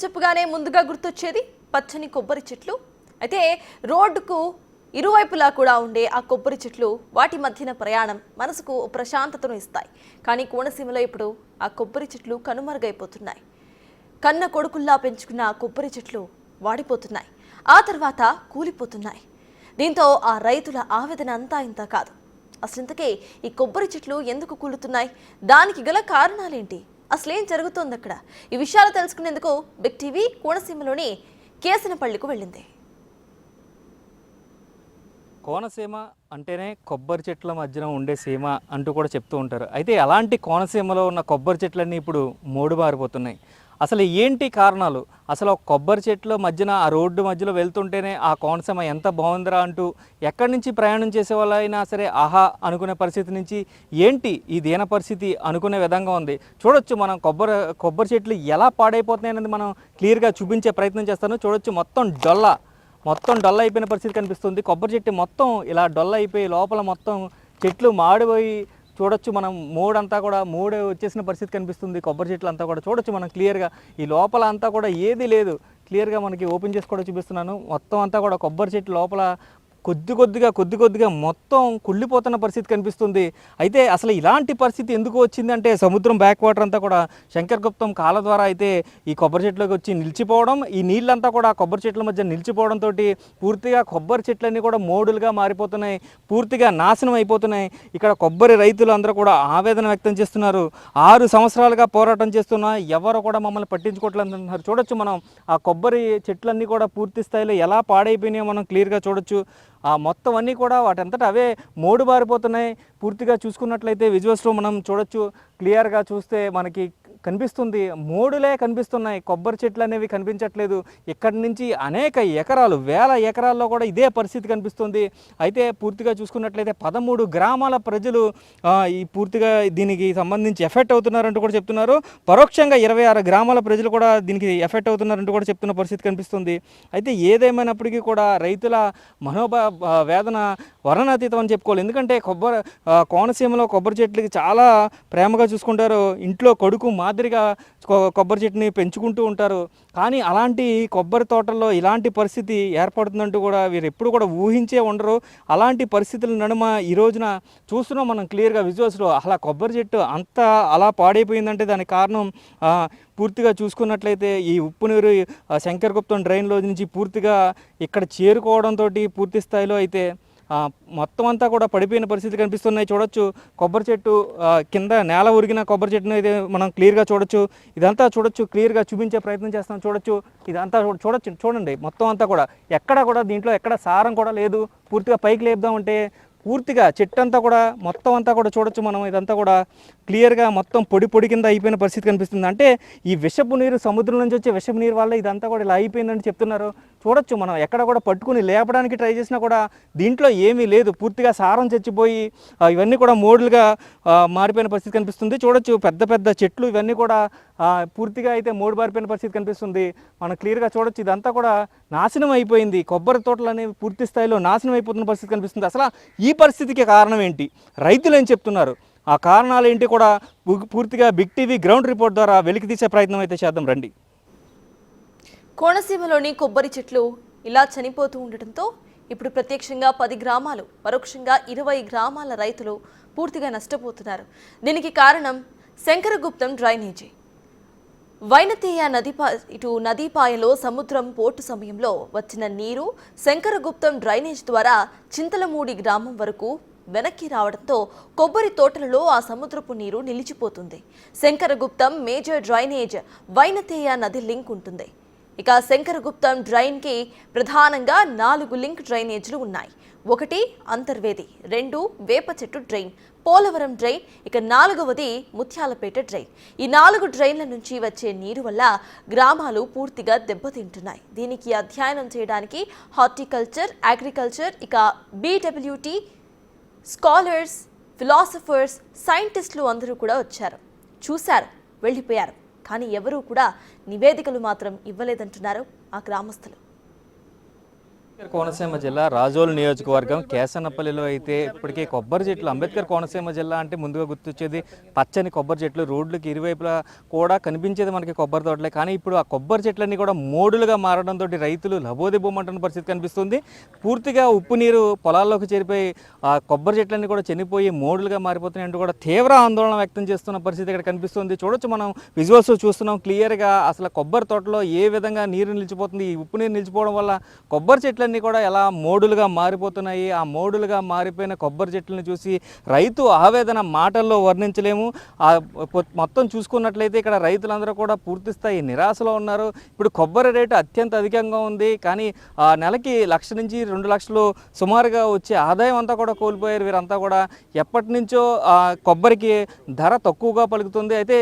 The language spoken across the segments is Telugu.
చెప్పగానే ముందుగా గుర్తొచ్చేది పచ్చని కొబ్బరి చెట్లు. అయితే రోడ్డుకు ఇరువైపులా కూడా ఉండే ఆ కొబ్బరి చెట్లు, వాటి మధ్యన ప్రయాణం మనసుకు ప్రశాంతతను ఇస్తాయి. కానీ కోనసీమలో ఇప్పుడు ఆ కొబ్బరి చెట్లు కనుమరుగైపోతున్నాయి. కన్న కొడుకుల్లా పెంచుకున్న ఆ కొబ్బరి చెట్లు వాడిపోతున్నాయి, ఆ తర్వాత కూలిపోతున్నాయి. దీంతో ఆ రైతుల ఆవేదన అంతా ఇంత కాదు. అసలు ఇంతకే ఈ కొబ్బరి చెట్లు ఎందుకు కూలుతున్నాయి, దానికి గల కారణాలేంటి, అసలేం జరుగుతోంది అక్కడ? ఈ విషయాలు తెలుసుకునేందుకు బిగ్ టీవీ కోనసీమలోని కేసనపల్లికు వెళ్ళింది. కోనసీమ అంటేనే కొబ్బరి చెట్ల మధ్యన ఉండే సీమ అంటూ కూడా చెప్తూ ఉంటారు. అయితే అలాంటి కోనసీమలో ఉన్న కొబ్బరి చెట్లన్నీ ఇప్పుడు మోడుబారిపోతున్నాయి. అసలు ఏంటి కారణాలు? అసలు కొబ్బరి చెట్ల మధ్యన ఆ రోడ్డు మధ్యలో వెళ్తుంటేనే ఆ కోనసీమ ఎంత బాగుందిరా అంటూ ఎక్కడి నుంచి ప్రయాణం చేసే వాళ్ళైనా సరే ఆహా అనుకునే పరిస్థితి నుంచి ఏంటి ఈ దీన పరిస్థితి అనుకునే విధంగా ఉంది. చూడొచ్చు మనం కొబ్బరి చెట్లు ఎలా పాడైపోతున్నాయి అనేది మనం క్లియర్గా చూపించే ప్రయత్నం చేస్తాను. చూడొచ్చు మొత్తం డొల్ల అయిపోయిన పరిస్థితి కనిపిస్తుంది. కొబ్బరి చెట్టు మొత్తం ఇలా డొల్ల అయిపోయి లోపల మొత్తం చెట్లు మాడిపోయి చూడొచ్చు మనం మూడంతా కూడా మూడే వచ్చేసిన పరిస్థితి కనిపిస్తుంది. కొబ్బరి చెట్లు అంతా కూడా చూడొచ్చు మనం క్లియర్గా. ఈ లోపల అంతా కూడా ఏది లేదు, క్లియర్గా మనకి ఓపెన్ చేసి కూడా చూపిస్తున్నాను. మొత్తం అంతా కూడా కొబ్బరి చెట్టు లోపల కొద్ది కొద్దిగా మొత్తం కుళ్ళిపోతున్న పరిస్థితి కనిపిస్తుంది. అయితే అసలు ఇలాంటి పరిస్థితి ఎందుకు వచ్చిందంటే సముద్రం బ్యాక్ వాటర్ అంతా కూడా శంకరగుప్తం కాల ద్వారా అయితే ఈ కొబ్బరి చెట్లోకి వచ్చి నిలిచిపోవడం, ఈ నీళ్ళంతా కూడా కొబ్బరి చెట్ల మధ్య నిలిచిపోవడంతో పూర్తిగా కొబ్బరి చెట్లన్నీ కూడా మోడులుగా మారిపోతున్నాయి, పూర్తిగా నాశనం అయిపోతున్నాయి. ఇక్కడ కొబ్బరి రైతులు అందరూ కూడా ఆవేదన వ్యక్తం చేస్తున్నారు. 6 సంవత్సరాలుగా పోరాటం చేస్తున్నా ఎవరు కూడా మమ్మల్ని పట్టించుకోవట్లేదు అంటున్నారు. చూడొచ్చు మనం ఆ కొబ్బరి చెట్లన్నీ కూడా పూర్తి స్థాయిలో ఎలా పాడైపోయినాయో మనం క్లియర్గా చూడొచ్చు. ఆ మొత్తం అన్నీ కూడా వాటంతటా అవే మోడుబారిపోతున్నాయి. పూర్తిగా చూసుకున్నట్లయితే విజువల్స్లో మనం చూడొచ్చు. క్లియర్గా చూస్తే మనకి కనిపిస్తుంది, మోడులే కనిపిస్తున్నాయి, కొబ్బరి చెట్లు అనేవి కనిపించట్లేదు. ఇక్కడి నుంచి అనేక ఎకరాలు, వేల ఎకరాల్లో కూడా ఇదే పరిస్థితి కనిపిస్తుంది. అయితే పూర్తిగా చూసుకున్నట్లయితే 13 గ్రామాల ప్రజలు ఈ పూర్తిగా దీనికి సంబంధించి ఎఫెక్ట్ అవుతున్నారంటూ కూడా చెప్తున్నారు. పరోక్షంగా 26 గ్రామాల ప్రజలు కూడా దీనికి ఎఫెక్ట్ అవుతున్నారంటూ కూడా చెప్తున్న పరిస్థితి కనిపిస్తుంది. అయితే ఏదేమైనప్పటికీ కూడా రైతుల వేదన వర్ణనాతీతం అని చెప్పుకోవాలి. ఎందుకంటే కోనసీమలో కొబ్బరి చెట్లకి చాలా ప్రేమగా చూసుకుంటారు. ఇంట్లో కొడుకు మాదిరిగా కొబ్బరి చెట్టుని పెంచుకుంటూ ఉంటారు. కానీ అలాంటి కొబ్బరి తోటల్లో ఇలాంటి పరిస్థితి ఏర్పడుతుందంటూ కూడా వీరు ఎప్పుడు కూడా ఊహించే ఉండరు. అలాంటి పరిస్థితుల నడుమ ఈ రోజున చూస్తున్నాం మనం క్లియర్గా విజువల్స్లో. అలా కొబ్బరి చెట్టు అంతా అలా పాడైపోయిందంటే దానికి కారణం పూర్తిగా చూసుకున్నట్లయితే ఈ ఉప్పు నీరు శంకరగుప్తం డ్రైన్లో నుంచి పూర్తిగా ఇక్కడ చేరుకోవడంతో పూర్తి స్థాయిలో అయితే మొత్తం అంతా కూడా పడిపోయిన పరిస్థితి కనిపిస్తున్నాయి. చూడొచ్చు కొబ్బరి చెట్టు కింద నేల ఉరిగిన కొబ్బరి చెట్టును అయితే మనం క్లియర్గా చూడొచ్చు. ఇదంతా చూడొచ్చు, క్లియర్గా చూపించే ప్రయత్నం చేస్తాం. చూడొచ్చు, ఇదంతా చూడండి మొత్తం అంతా కూడా ఎక్కడ కూడా దీంట్లో ఎక్కడ సారం కూడా లేదు. పూర్తిగా పైకి లేపుదామంటే పూర్తిగా చెట్టు అంతా కూడా మొత్తం అంతా కూడా చూడొచ్చు మనం. ఇదంతా కూడా క్లియర్గా మొత్తం పొడి కింద అయిపోయిన పరిస్థితి కనిపిస్తుంది. అంటే ఈ విషపు నీరు, సముద్రం నుంచి వచ్చే విషపు నీరు వల్ల ఇదంతా కూడా ఇలా అయిపోయిందని చెప్తున్నారు. చూడొచ్చు మనం ఎక్కడ కూడా పట్టుకుని లేపడానికి ట్రై చేసినా కూడా దీంట్లో ఏమీ లేదు. పూర్తిగా సారం చచ్చిపోయి ఇవన్నీ కూడా మోడులుగా మారిపోయిన పరిస్థితి కనిపిస్తుంది. చూడొచ్చు పెద్ద చెట్లు ఇవన్నీ కూడా పూర్తిగా అయితే మోడు బారిపోయిన పరిస్థితి కనిపిస్తుంది. మనం క్లియర్గా చూడొచ్చు ఇదంతా కూడా నాశనం అయిపోయింది. కొబ్బరి తోటలు అనేవి పూర్తి స్థాయిలో నాశనం అయిపోతున్న పరిస్థితి కనిపిస్తుంది. అసలు ఈ పరిస్థితికి కారణం ఏంటి, రైతులు ఏం చెప్తున్నారు, ఆ కారణాలు ఏంటి కూడా పూర్తిగా బిగ్ టీవీ గ్రౌండ్ రిపోర్ట్ ద్వారా వెలికి తీసే ప్రయత్నం అయితే చేద్దాం రండి. కోనసీమలోని కొబ్బరి చెట్లు ఇలా చనిపోతూ ఉండటంతో ఇప్పుడు ప్రత్యక్షంగా 10 గ్రామాలు, పరోక్షంగా 20 గ్రామాల రైతులు పూర్తిగా నష్టపోతున్నారు. దీనికి కారణం శంకరగుప్తం డ్రైనేజీ. వైనతేయ నదీపాయలో సముద్రం పోటు సమయంలో వచ్చిన నీరు శంకరగుప్తం డ్రైనేజ్ ద్వారా చింతలమూడి గ్రామం వరకు వెనక్కి రావడంతో కొబ్బరి తోటలలో ఆ సముద్రపు నీరు నిలిచిపోతుంది. శంకరగుప్తం మేజర్ డ్రైనేజ్ వైనతేయ నది లింక్ ఉంటుంది. ఇక శంకరగుప్తం డ్రైన్కి ప్రధానంగా 4 లింక్ డ్రైనేజీలు ఉన్నాయి. 1 అంతర్వేది, 2 వేప చెట్టు డ్రైన్, పోలవరం డ్రైన్, ఇక 4వది ముత్యాలపేట డ్రైన్. ఈ 4 డ్రైన్ల నుంచి వచ్చే నీరు వల్ల గ్రామాలు పూర్తిగా దెబ్బతింటున్నాయి. దీనికి అధ్యయనం చేయడానికి హార్టికల్చర్, అగ్రికల్చర్, ఇక BWT స్కాలర్స్, ఫిలాసఫర్స్, సైంటిస్టులు అందరూ కూడా వచ్చారు, చూశారు, వెళ్ళిపోయారు. కానీ ఎవరూ కూడా నివేదికలు మాత్రం ఇవ్వలేదంటున్నారు ఆ గ్రామస్తులు. కోనసీమ జిల్లా రాజోలు నియోజకవర్గం కేసనపల్లిలో అయితే ఇప్పటికే కొబ్బరి చెట్లు, అంబేద్కర్ కోనసీమ జిల్లా అంటే ముందుగా గుర్తొచ్చేది పచ్చని కొబ్బరి చెట్లు, రోడ్లకి ఇరువైపులా కూడా కనిపించేది మనకి కొబ్బరి తోటలే. కానీ ఇప్పుడు ఆ కొబ్బరి చెట్లన్నీ కూడా మోడులుగా మారడంతో రైతులు లబోదిబోమంటున్న పరిస్థితి కనిపిస్తుంది. పూర్తిగా ఉప్పు నీరు పొలాల్లోకి చేరిపోయి ఆ కొబ్బరి చెట్లన్నీ కూడా చనిపోయి మోడులుగా మారిపోతున్నాయి అంటూ కూడా తీవ్ర ఆందోళన వ్యక్తం చేస్తున్న పరిస్థితి ఇక్కడ కనిపిస్తుంది. చూడొచ్చు, మనం విజువల్స్ చూస్తున్నాం క్లియర్గా. అసలు కొబ్బరి తోటలో ఏ విధంగా నీరు నిలిచిపోతుంది, ఈ ఉప్పు నీరు నిలిచిపోవడం వల్ల కొబ్బరి చెట్లన్నీ కూడా ఎలా మోడులుగా మారిపోతున్నాయి. ఆ మోడులుగా మారిపోయిన కొబ్బరి చెట్లను చూసి రైతు ఆవేదన మాటల్లో వర్ణించలేము. మొత్తం చూసుకున్నట్లయితే ఇక్కడ రైతులందరూ కూడా పూర్తిస్థాయి నిరాశలో ఉన్నారు. ఇప్పుడు కొబ్బరి రేటు అత్యంత అధికంగా ఉంది. కానీ నెలకి 1,00,000 నుంచి 2,00,000 సుమారుగా వచ్చే ఆదాయం అంతా కూడా కోల్పోయారు వీరంతా కూడా. ఎప్పటి నుంచో కొబ్బరికి ధర తక్కువగా పలుకుతుంది. అయితే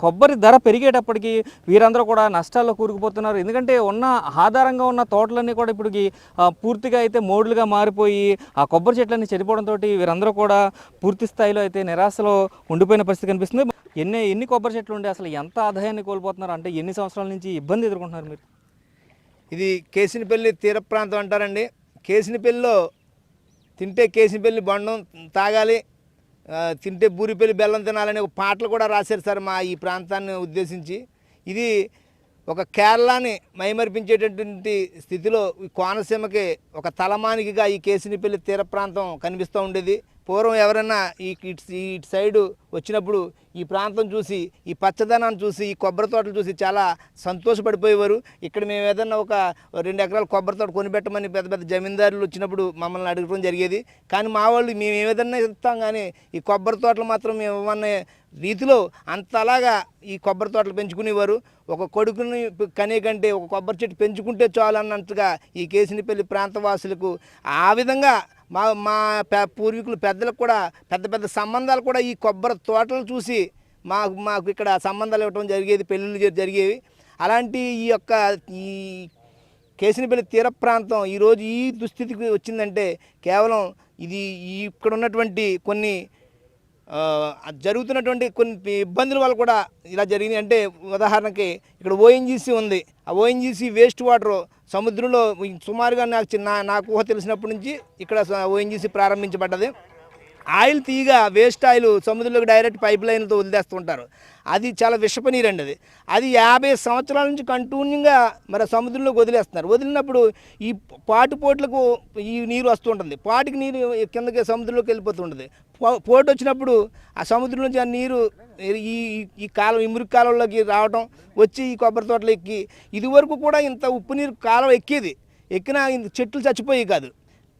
కొబ్బరి ధర పెరిగేటప్పటికి వీరందరూ కూడా నష్టాల్లో కూరుకుపోతున్నారు. ఎందుకంటే ఉన్న ఆధారంగా ఉన్న తోటలన్నీ కూడా ఇప్పటికి పూర్తిగా అయితే మోడులుగా మారిపోయి ఆ కొబ్బరి చెట్లన్నీ చెడిపోవడంతో వీరందరూ కూడా పూర్తి స్థాయిలో అయితే నిరాశలో ఉండిపోయిన పరిస్థితి కనిపిస్తుంది. ఎన్ని కొబ్బరి చెట్లు ఉండే అసలు ఎంత ఆదాయాన్ని కోల్పోతున్నారు, అంటే ఎన్ని సంవత్సరాల నుంచి ఇబ్బంది ఎదుర్కొంటున్నారు మీరు? ఇది కేసినపల్లి తీర ప్రాంతం అంటారండి. కేసినపల్లిలో తింటే కేసినపల్లి బండం తాగాలి, తింటే బూరిపల్లి బెల్లం తినాలని ఒక పాటలు కూడా రాశారు సార్ మా ఈ ప్రాంతాన్ని ఉద్దేశించి. ఇది ఒక కేరళని మైమరిపించేటటువంటి స్థితిలో ఈ కోనసీమకి ఒక తలమానికిగా ఈ కేసినపల్లి తీర ప్రాంతం కనిపిస్తూ ఉండేది. పూర్వం ఎవరైనా ఈ సైడు వచ్చినప్పుడు ఈ ప్రాంతం చూసి, ఈ పచ్చదనాన్ని చూసి, ఈ కొబ్బరి తోటలు చూసి చాలా సంతోషపడిపోయేవారు. ఇక్కడ మేము ఏదన్నా ఒక 2 ఎకరాల కొబ్బరి తోట కొనిపెట్టమని పెద్ద పెద్ద జమీందారులు వచ్చినప్పుడు మమ్మల్ని అడగడం జరిగేది. కానీ మా వాళ్ళు మేము ఏదన్నా ఇస్తాం, కానీ ఈ కొబ్బరి తోటలు మాత్రం మేము ఇవ్వనే రీతిలో అంతలాగా ఈ కొబ్బరి తోటలు పెంచుకునేవారు. ఒక కొడుకుని కనే కంటే ఒక కొబ్బరి చెట్టు పెంచుకుంటే చాలు అన్నట్టుగా ఈ కేసినపల్లి ప్రాంతవాసులకు ఆ విధంగా మా పూర్వీకులు పెద్దలకు కూడా పెద్ద పెద్ద సంబంధాలు కూడా ఈ కొబ్బరి తోటలు చూసి మాకు ఇక్కడ సంబంధాలు ఇవ్వడం జరిగేది, పెళ్ళిళ్ళు జరిగేవి. అలాంటి ఈ కేసినపల్లి తీర ప్రాంతం ఈరోజు ఈ దుస్థితికి వచ్చిందంటే కేవలం ఇది ఇక్కడ ఉన్నటువంటి కొన్ని జరుగుతున్నటువంటి కొన్ని ఇబ్బందుల వల్ల కూడా ఇలా జరిగింది. అంటే ఉదాహరణకి ఇక్కడ ఓఎన్జీసీ ఉంది. ఆ ఓఎన్జీసీ వేస్ట్ వాటర్ సముద్రంలో సుమారుగా నాకు ఊహ తెలిసినప్పటి నుంచి ఇక్కడ ఓఎన్జీసీ ప్రారంభించబడ్డది. ఆయిల్ తీయగా వేస్ట్ ఆయిల్ సముద్రంలోకి డైరెక్ట్ పైప్ లైన్లతో వదిలేస్తుంటారు. అది చాలా విషపనీరు అండి. అది 50 సంవత్సరాల నుంచి కంటిన్యూగా మరి సముద్రంలోకి వదిలేస్తున్నారు. వదిలినప్పుడు ఈ పోట్లకు ఈ నీరు వస్తుంటుంది. పాటికి నీరు కిందకి సముద్రంలోకి వెళ్ళిపోతుంటుంది. పోటు వచ్చినప్పుడు ఆ సముద్రం నుంచి ఆ నీరు ఈ కాలం, ఈ మురికి కాలంలోకి రావడం, వచ్చి ఈ కొబ్బరి తోటలు ఎక్కి, ఇదివరకు కూడా ఇంత ఉప్పు నీరు కాలం ఎక్కినా చెట్లు చచ్చిపోయి కాదు.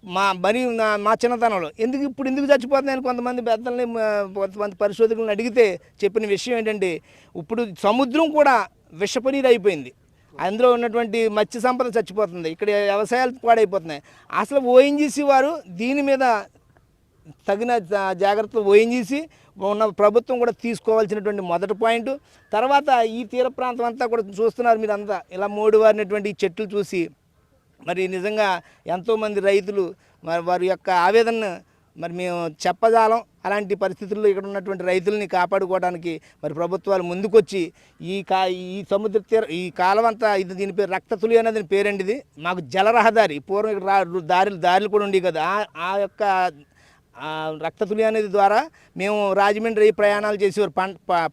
మా చిన్నతనంలో ఎందుకు చచ్చిపోతున్నాయని కొంతమంది పెద్దల్ని, కొంతమంది పరిశోధకులను అడిగితే చెప్పిన విషయం ఏంటంటే, ఇప్పుడు సముద్రం కూడా విషపనీరు అయిపోయింది. అందులో ఉన్నటువంటి మత్స్య సంపద చచ్చిపోతుంది. ఇక్కడ వ్యవసాయాలు పాడైపోతున్నాయి. అసలు ఓఎన్జీసీ వారు దీని మీద తగిన జాగ్రత్తలు ఓఎన్జీసీ ఉన్న ప్రభుత్వం కూడా తీసుకోవాల్సినటువంటి మొదటి పాయింట్. తర్వాత ఈ తీర ప్రాంతం అంతా కూడా చూస్తున్నారు మీరు, అంతా ఇలా మోడువారినటువంటి ఈ చెట్లు చూసి మరి నిజంగా ఎంతోమంది రైతులు మరి వారి యొక్క ఆవేదన మరి మేము చెప్పజాలం. అలాంటి పరిస్థితుల్లో ఇక్కడ ఉన్నటువంటి రైతుల్ని కాపాడుకోవడానికి మరి ప్రభుత్వాలు ముందుకొచ్చి ఈ సముద్ర తీర ఈ కాలం అంతా దీని పేరు రక్తతులి అనేది పేరండి. ఇది మాకు జలరహదారి. పూర్వం ఇక్కడ దారులు కూడా ఉండేవి కదా. ఆ యొక్క రక్తతులి అనేది ద్వారా మేము రాజమండ్రి ప్రయాణాలు చేసేవారు.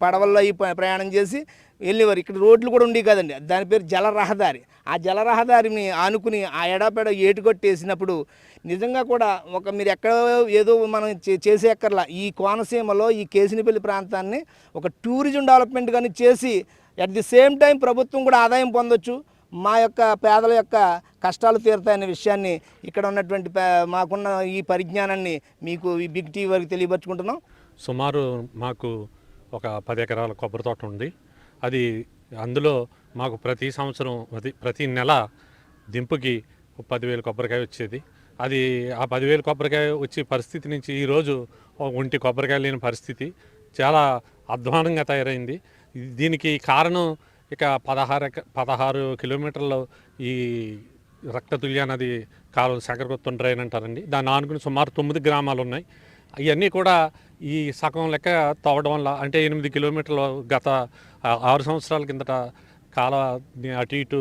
పడవల్లో ప్రయాణం చేసి వెళ్ళేవారు. ఇక్కడ రోడ్లు కూడా ఉండేవి కదండి. దాని పేరు జలరహదారి. ఆ జలరహదారిని ఆనుకుని ఆ ఎడాపెడ ఏటుకొట్టేసినప్పుడు నిజంగా కూడా మీరు ఎక్కడో ఏదో మనం చేసే ఎక్కర్లా ఈ కోనసీమలో ఈ కేసినపల్లి ప్రాంతాన్ని ఒక టూరిజం డెవలప్మెంట్ కానీ చేసి అట్ ది సేమ్ టైం ప్రభుత్వం కూడా ఆదాయం పొందొచ్చు, మా యొక్క పేదల యొక్క కష్టాలు తీరుతాయనే విషయాన్ని ఇక్కడ ఉన్నటువంటి మాకున్న ఈ పరిజ్ఞానాన్ని మీకు ఈ బిగ్ టీవీ వరకు తెలియపరుచుకుంటున్నాం. సుమారు మాకు ఒక 10 ఎకరాల కొబ్బరి తోట ఉంది. అది అందులో మాకు ప్రతి సంవత్సరం ప్రతి నెల దింపుకి 10,000 కొబ్బరికాయ వచ్చేది. అది ఆ 10,000 కొబ్బరికాయ వచ్చే పరిస్థితి నుంచి ఈరోజు ఒంటి కొబ్బరికాయ లేని పరిస్థితి చాలా అధ్వానంగా తయారైంది. దీనికి కారణం ఇక 16 కిలోమీటర్లు ఈ రక్తతుల్య నది కాలువ శంకరగుప్తం డ్రైన్ అంటారండి. దాన్ని ఆనుకుని సుమారు 9 గ్రామాలు ఉన్నాయి. ఇవన్నీ కూడా ఈ సగం లెక్క తవ్వడం వల్ల, అంటే 8 కిలోమీటర్లు గత 6 సంవత్సరాల కిందట కాలువ అటు ఇటు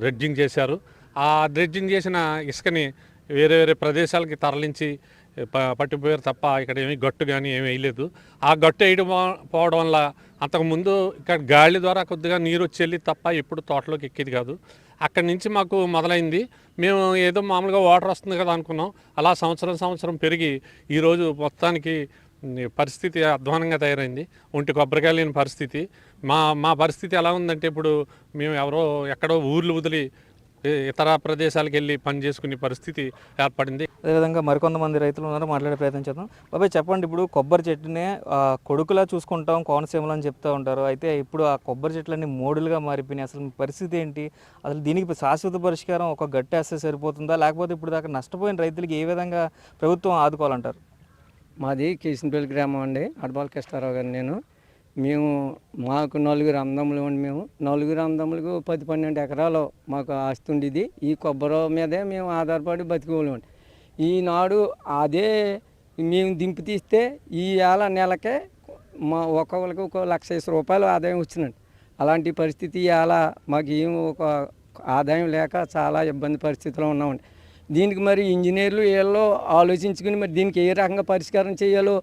రెడ్జింగ్ చేశారు. ఆ డ్రెడ్జింగ్ చేసిన ఇసుకని వేరే వేరే ప్రదేశాలకి తరలించి పట్టిపోయారు తప్ప ఇక్కడ ఏమీ గట్టు కానీ ఏమీ వేయలేదు. ఆ గట్టు వేయడం పోవడం వల్ల అంతకుముందు ఇక్కడ గాలి ద్వారా కొద్దిగా నీరు వచ్చి తప్ప ఎప్పుడు తోటలోకి ఎక్కేది కాదు. అక్కడి నుంచి మాకు మొదలైంది. మేము ఏదో మామూలుగా వాటర్ వస్తుంది కదా అనుకున్నాం. అలా సంవత్సరం పెరిగి ఈరోజు మొత్తానికి పరిస్థితి అధ్వానంగా తయారైంది. ఒంటి కొబ్బరికాయ లేని పరిస్థితి. మా పరిస్థితి ఎలా ఉందంటే ఇప్పుడు మేము ఎక్కడో ఊర్లు వదిలి ఇతర ప్రదేశాలకు వెళ్ళి పని చేసుకునే పరిస్థితి ఏర్పడింది. అదేవిధంగా మరికొంతమంది రైతులు ఉన్నారు, మాట్లాడే ప్రయత్నం చేద్దాం. బాబాయ్ చెప్పండి, ఇప్పుడు కొబ్బరి చెట్టునే కొడుకులా చూసుకుంటాం కోనసీమలో అని చెప్తూ ఉంటారు. అయితే ఇప్పుడు ఆ కొబ్బరి చెట్లన్నీ మోడులుగా మారిపోయినాయి. అసలు మీ పరిస్థితి ఏంటి? అసలు దీనికి శాశ్వత పరిష్కారం ఒక గట్టి వేస్తే సరిపోతుందా, లేకపోతే ఇప్పుడు దాకా నష్టపోయిన రైతులకి ఏ విధంగా ప్రభుత్వం ఆదుకోవాలంటారు? మాది కేసినపల్లి గ్రామం అండి. అడబాల కృష్ణారావు గారు మాకు 4 అన్నదమ్ములు అండి. మేము 4 అన్నదమ్ములకు 10-12 ఎకరాలు మాకు ఆస్తి ఉండేది. ఈ కొబ్బరి మీదే మేము ఆధారపడి బతికేవాళ్ళం. ఈనాడు అదే మేము దింపు తీస్తే ఈ నెలకే ఒక్కొక్కరికి ₹1,20,000 ఆదాయం వచ్చిందండి. అలాంటి పరిస్థితి మాకు ఒక ఆదాయం లేక చాలా ఇబ్బంది పరిస్థితిలో ఉన్నామండి. దీనికి మరి ఇంజనీర్లు వీళ్ళు ఆలోచించుకుని మరి దీనికి ఏ రకంగా పరిష్కారం చేయాలో,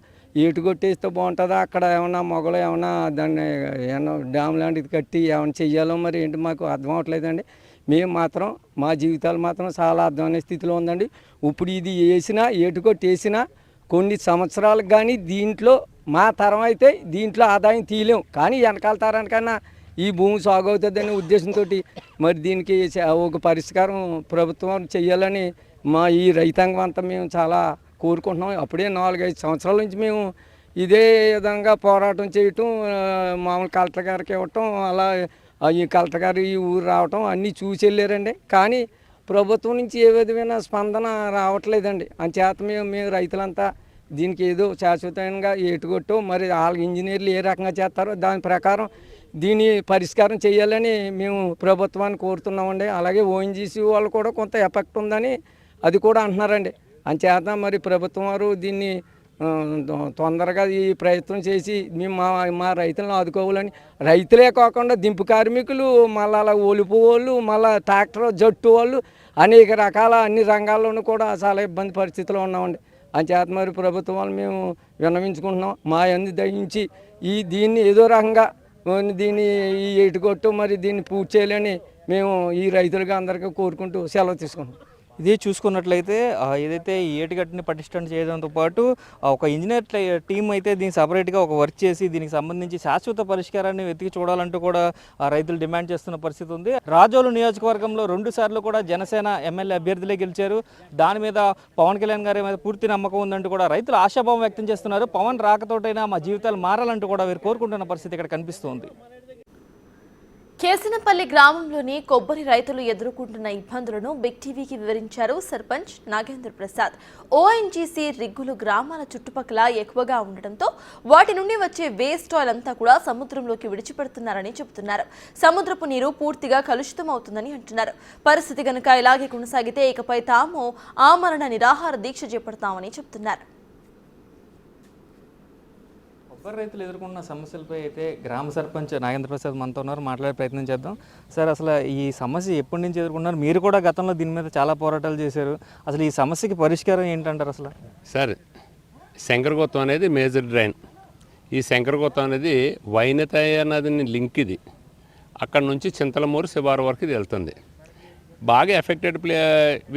ఏటు కొట్టేస్తే బాగుంటుందా, అక్కడ ఏమన్నా మొగలు ఏమన్నా దాన్ని ఏమన్నా డ్యామ్ లాంటిది కట్టి ఏమైనా చెయ్యాలో మరి ఏంటి మాకు అర్థం అవ్వట్లేదండి. మేము మాత్రం మా జీవితాలు మాత్రం చాలా అర్థమైన స్థితిలో ఉందండి. ఇప్పుడు ఇది వేసినా ఏటు కొట్టేసినా కొన్ని సంవత్సరాలకు కానీ దీంట్లో మా తరం అయితే దీంట్లో ఆదాయం తీయలేము. కానీ వెనకాల తరానికన్నా ఈ భూమి సాగు అవుతుందనే ఉద్దేశంతో మరి దీనికి ఒక పరిష్కారం ప్రభుత్వం చేయాలని ఈ రైతాంగం అంతా మేము చాలా కోరుకుంటున్నాం. అప్పుడే 4-5 సంవత్సరాల నుంచి మేము ఇదే విధంగా పోరాటం చేయటం, మామూలు కలెక్టర్ గారికి ఇవ్వటం, అలా ఈ కలెక్టర్ గారు ఈ ఊరు రావటం అన్నీ చూసి వెళ్ళారండి. కానీ ప్రభుత్వం నుంచి ఏ విధమైన స్పందన రావట్లేదండి. అంచేత మేము రైతులంతా దీనికి ఏదో శాశ్వతంగా ఏటుకొట్టో మరి వాళ్ళ ఇంజనీర్లు ఏ రకంగా చేస్తారో దాని ప్రకారం దీని పరిష్కారం చేయాలని మేము ప్రభుత్వాన్ని కోరుతున్నామండి. అలాగే ఓఎన్జీసీ వాళ్ళు కూడా కొంత ఎఫెక్ట్ ఉందని అది కూడా అంటున్నారండి. అంచేత మరి ప్రభుత్వం వారు దీన్ని తొందరగా ఈ ప్రయత్నం చేసి మేము మా రైతులను ఆదుకోవాలని, రైతులే కాకుండా దింపు కార్మికులు, మళ్ళీ అలా ఒలుపు వాళ్ళు, మళ్ళీ ట్రాక్టర్ జట్టు వాళ్ళు అనేక రకాల అన్ని రంగాల్లోనూ కూడా చాలా ఇబ్బంది పరిస్థితిలో ఉన్నామండి. అంచేత మరి ప్రభుత్వం వాళ్ళు మేము విన్నవించుకుంటున్నాం. మా అంది దయించి దీన్ని ఏదో రకంగా దీన్ని ఈ ఎటుకొట్టు మరి దీన్ని పూర్తి చేయాలని మేము ఈ రైతులుగా అందరికీ కోరుకుంటూ సెలవు తీసుకుంటాం. ఇది చూసుకున్నట్లయితే ఏదైతే ఈ ఏటిగట్టుని పటిష్టం చేయడంతో పాటు ఒక ఇంజనీర్ టీం అయితే దీనికి సపరేట్గా ఒక వర్క్ చేసి దీనికి సంబంధించి శాశ్వత పరిష్కారాన్ని వెతికి చూడాలంటూ కూడా రైతులు డిమాండ్ చేస్తున్న పరిస్థితి ఉంది. రాజోలు నియోజకవర్గంలో 2 సార్లు కూడా జనసేన ఎమ్మెల్యే అభ్యర్థులే గెలిచారు. దాని మీద పవన్ కళ్యాణ్ గారి మీద పూర్తి నమ్మకం ఉందంటూ కూడా రైతులు ఆశాభావం వ్యక్తం చేస్తున్నారు. పవన్ రాకతోటైనా మా జీవితాలు మారాలంటూ కూడా వీరు కోరుకుంటున్న పరిస్థితి ఇక్కడ కనిపిస్తుంది. కేసినపల్లి గ్రామంలోని కొబ్బరి రైతులు ఎదుర్కొంటున్న ఇబ్బందులను బిగ్ టీవీకి వివరించారు సర్పంచ్ నాగేంద్ర ప్రసాద్. ఓఎన్జీసీ రిగ్గులు గ్రామాల చుట్టుపక్కల ఎక్కువగా ఉండటంతో వాటి నుండి వచ్చే వేస్ట్ ఆయిల్ అంతా కూడా సముద్రంలోకి విడిచిపెడుతున్నారని చెబుతున్నారు. సముద్రపు నీరు పూర్తిగా కలుషితం అవుతుందని అంటున్నారు. పరిస్థితి గనుక ఇలాగే కొనసాగితే ఇకపై తాము ఆమరణ నిరాహార దీక్ష చేపడతామని చెబుతున్నారు. కొబ్బరి రైతులు ఎదుర్కొన్న సమస్యలపై అయితే గ్రామ సర్పంచ్ నాగేంద్ర ప్రసాద్ మనతో ఉన్నారు, మాట్లాడే ప్రయత్నం చేద్దాం. సార్, అసలు ఈ సమస్య ఎప్పటి నుంచి ఎదుర్కొన్నారు? మీరు కూడా గతంలో దీని మీద చాలా పోరాటాలు చేశారు. అసలు ఈ సమస్యకి పరిష్కారం ఏంటంటారు? అసలు సార్, శంకరగుత్తం అనేది మేజర్ డ్రైన్. ఈ శంకరగుత్తం అనేది వైనతాయ నదిని లింక్ ఇది. అక్కడ నుంచి చింతలమూరు శివారు వరకు ఇది వెళ్తుంది. బాగా ఎఫెక్టెడ్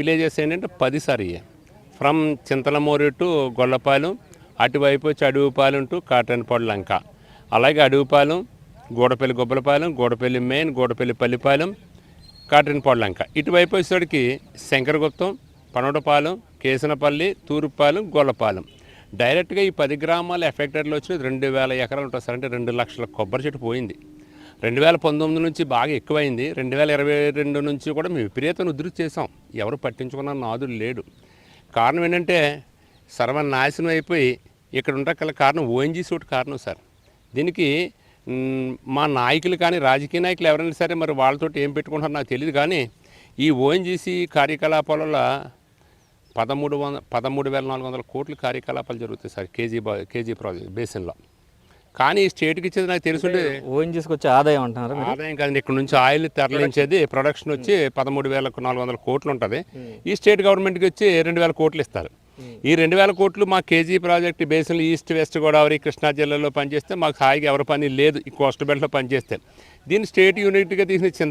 విలేజెస్ ఏంటంటే 10 sir. From Chintalamuru to Gollapalem, అటువైపు వచ్చి అడవిపాలెం టు కాటన్పాడు లంక, అలాగే అడవిపాలెం, గూడపల్లి గొబ్బలపాలెం, గూడపల్లి మెయిన్, గూడపల్లి పల్లిపాలెం, కాటన్పాడు లంక. ఇటువైపు వచ్చేసరికి శంకరగుప్తం, పనోటపాలెం, కేసనపల్లి, తూర్పుపాలెం, గొల్లపాలెం. డైరెక్ట్గా ఈ 10 గ్రామాల ఎఫెక్టెడ్లో వచ్చినది 2000 ఎకరాలు ఉంటుంది సార్. అంటే 2 లక్షల కొబ్బరి చెట్టు పోయింది. 2019 నుంచి బాగా ఎక్కువైంది. 2022 నుంచి కూడా మేము విపరీతం ఉధృతి చేసాం. ఎవరు పట్టించుకున్న నాదులు లేడు. కారణం ఏంటంటే సర్వనాశనం అయిపోయి ఇక్కడ ఉండగల కారణం ఓఎన్జీసీ ఒకటి కారణం సార్. దీనికి మా నాయకులు కానీ రాజకీయ నాయకులు ఎవరైనా సరే మరి వాళ్ళతో ఏం పెట్టుకుంటారో నాకు తెలియదు. కానీ ఈ ఓఎన్జీసీ కార్యకలాపాలలో 13,400 కోట్ల కార్యకలాపాలు జరుగుతాయి సార్ కేజీ ప్రాజెక్ట్ బేసిన్లో. కానీ స్టేట్కి ఇచ్చేది నాకు తెలుసుంటే ఓఎన్జీసీకి వచ్చే ఆదాయం అంటున్నారు మీరు? ఆదాయం కాదండి, ఇక్కడ నుంచి ఆయిల్ తరలించేది ప్రొడక్షన్ వచ్చి 13,400 కోట్లు ఉంటుంది. ఈ స్టేట్ గవర్నమెంట్కి వచ్చి 2,000 కోట్లు ఇస్తారు. ఈ 2,000 కోట్లు మా కేజీ ప్రాజెక్ట్ బేసిన్లు ఈస్ట్ వెస్ట్ గోదావరి కృష్ణా జిల్లాలో పనిచేస్తే మాకు హాయిగా ఎవరి పని లేదు ఈ కోస్టల్ బెల్ట్లో పనిచేస్తే. దీన్ని స్టేట్ యూనిట్గా తీసిన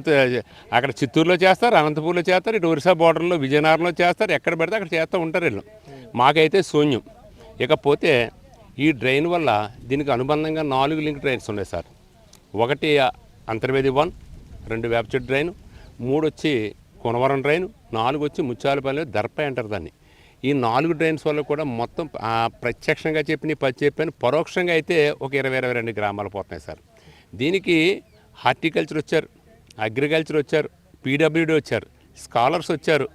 అక్కడ చిత్తూరులో చేస్తారు, అనంతపూర్లో చేస్తారు, ఇటు ఒరిస్సా బోర్డర్లో విజయనగరంలో చేస్తారు, ఎక్కడ పెడితే అక్కడ చేస్తూ ఉంటారు వీళ్ళు. మాకైతే శూన్యం. ఇకపోతే ఈ డ్రైన్ వల్ల దీనికి అనుబంధంగా 4 లింక్ డ్రైన్స్ ఉన్నాయి సార్. ఒకటి అంతర్వేది 1, 2 వేపచెట్టు డ్రైన్, 3 వచ్చి కొనవరం డ్రైన్, 4 వచ్చి ముచ్చాలపల్లి దర్పై అంటారు దాన్ని. ఈ 4 డ్రైన్స్ వల్ల కూడా మొత్తం ప్రత్యక్షంగా చెప్పాను పరోక్షంగా అయితే ఒక 22 గ్రామాలు పోతున్నాయి సార్. దీనికి హార్టికల్చర్ వచ్చారు, అగ్రికల్చర్ వచ్చారు, పీడబ్ల్యూడీ వచ్చారు, స్కాలర్స్ వచ్చారు,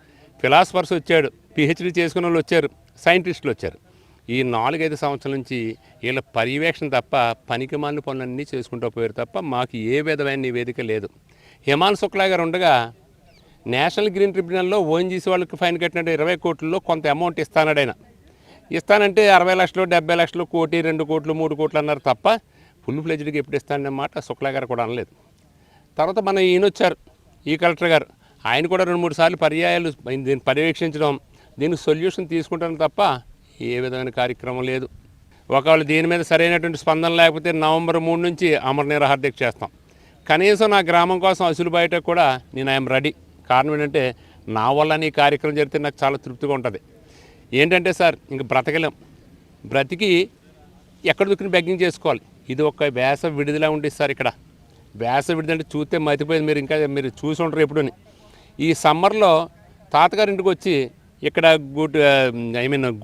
ఫిలాసఫర్స్ వచ్చాడు, పిహెచ్డీ చేసుకున్న వాళ్ళు వచ్చారు, సైంటిస్టులు వచ్చారు. ఈ 4-5 సంవత్సరాల నుంచి వీళ్ళ పర్యవేక్షణ తప్ప పనికి మాలిన పనులన్నీ చేసుకుంటూ పోయారు తప్ప మాకు ఏ విధమైన నివేదిక లేదు. హిమాన్ శుక్లా గారు ఉండగా నేషనల్ గ్రీన్ ట్రిబ్యునల్లో ఓఎన్జీసీ వాళ్ళకి ఫైన్ కట్టినట్టు 20 కోట్లలో కొంత అమౌంట్ ఇస్తానడు ఆయన. ఇస్తానంటే 60 లక్షలు, 70 లక్షలు, కోటి, 2 కోట్లు, 3 కోట్లు అన్నారు తప్ప ఫుల్ ఫ్లెజ్డ్గా ఎప్పుడు ఇస్తానన్నమాట శుక్లా గారు కూడా అనలేదు. తర్వాత మన ఈయన వచ్చారు, ఈ కలెక్టర్ గారు, ఆయన కూడా 2-3 సార్లు పర్యాయాలు దీన్ని పర్యవేక్షించడం, దీనికి సొల్యూషన్ తీసుకుంటాను తప్ప ఏ విధమైన కార్యక్రమం లేదు. ఒకవేళ దీని మీద సరైనటువంటి స్పందన లేకపోతే నవంబర్ 3 నుంచి అమర నిరాహార దీక్ష చేస్తాం. కనీసం నా గ్రామం కోసం అసలు బయట కూడా నేను ఐఎమ్ రెడీ. కారణం ఏంటంటే నా వల్ల ఈ కార్యక్రమం జరిగితే నాకు చాలా తృప్తిగా ఉంటుంది. ఏంటంటే సార్ ఇంక బ్రతకలేం, బ్రతికి ఎక్కడ దుక్కుని బెగ్గింగ్ చేసుకోవాలి. ఇది ఒక వేస విడిదిలా ఉండేది సార్. ఇక్కడ వేస విడిది అంటే చూస్తే మతిపోయింది. మీరు చూసి ఉంటారు ఎప్పుడుని. ఈ సమ్మర్లో తాతగారి ఇంటికి వచ్చి ఇక్కడ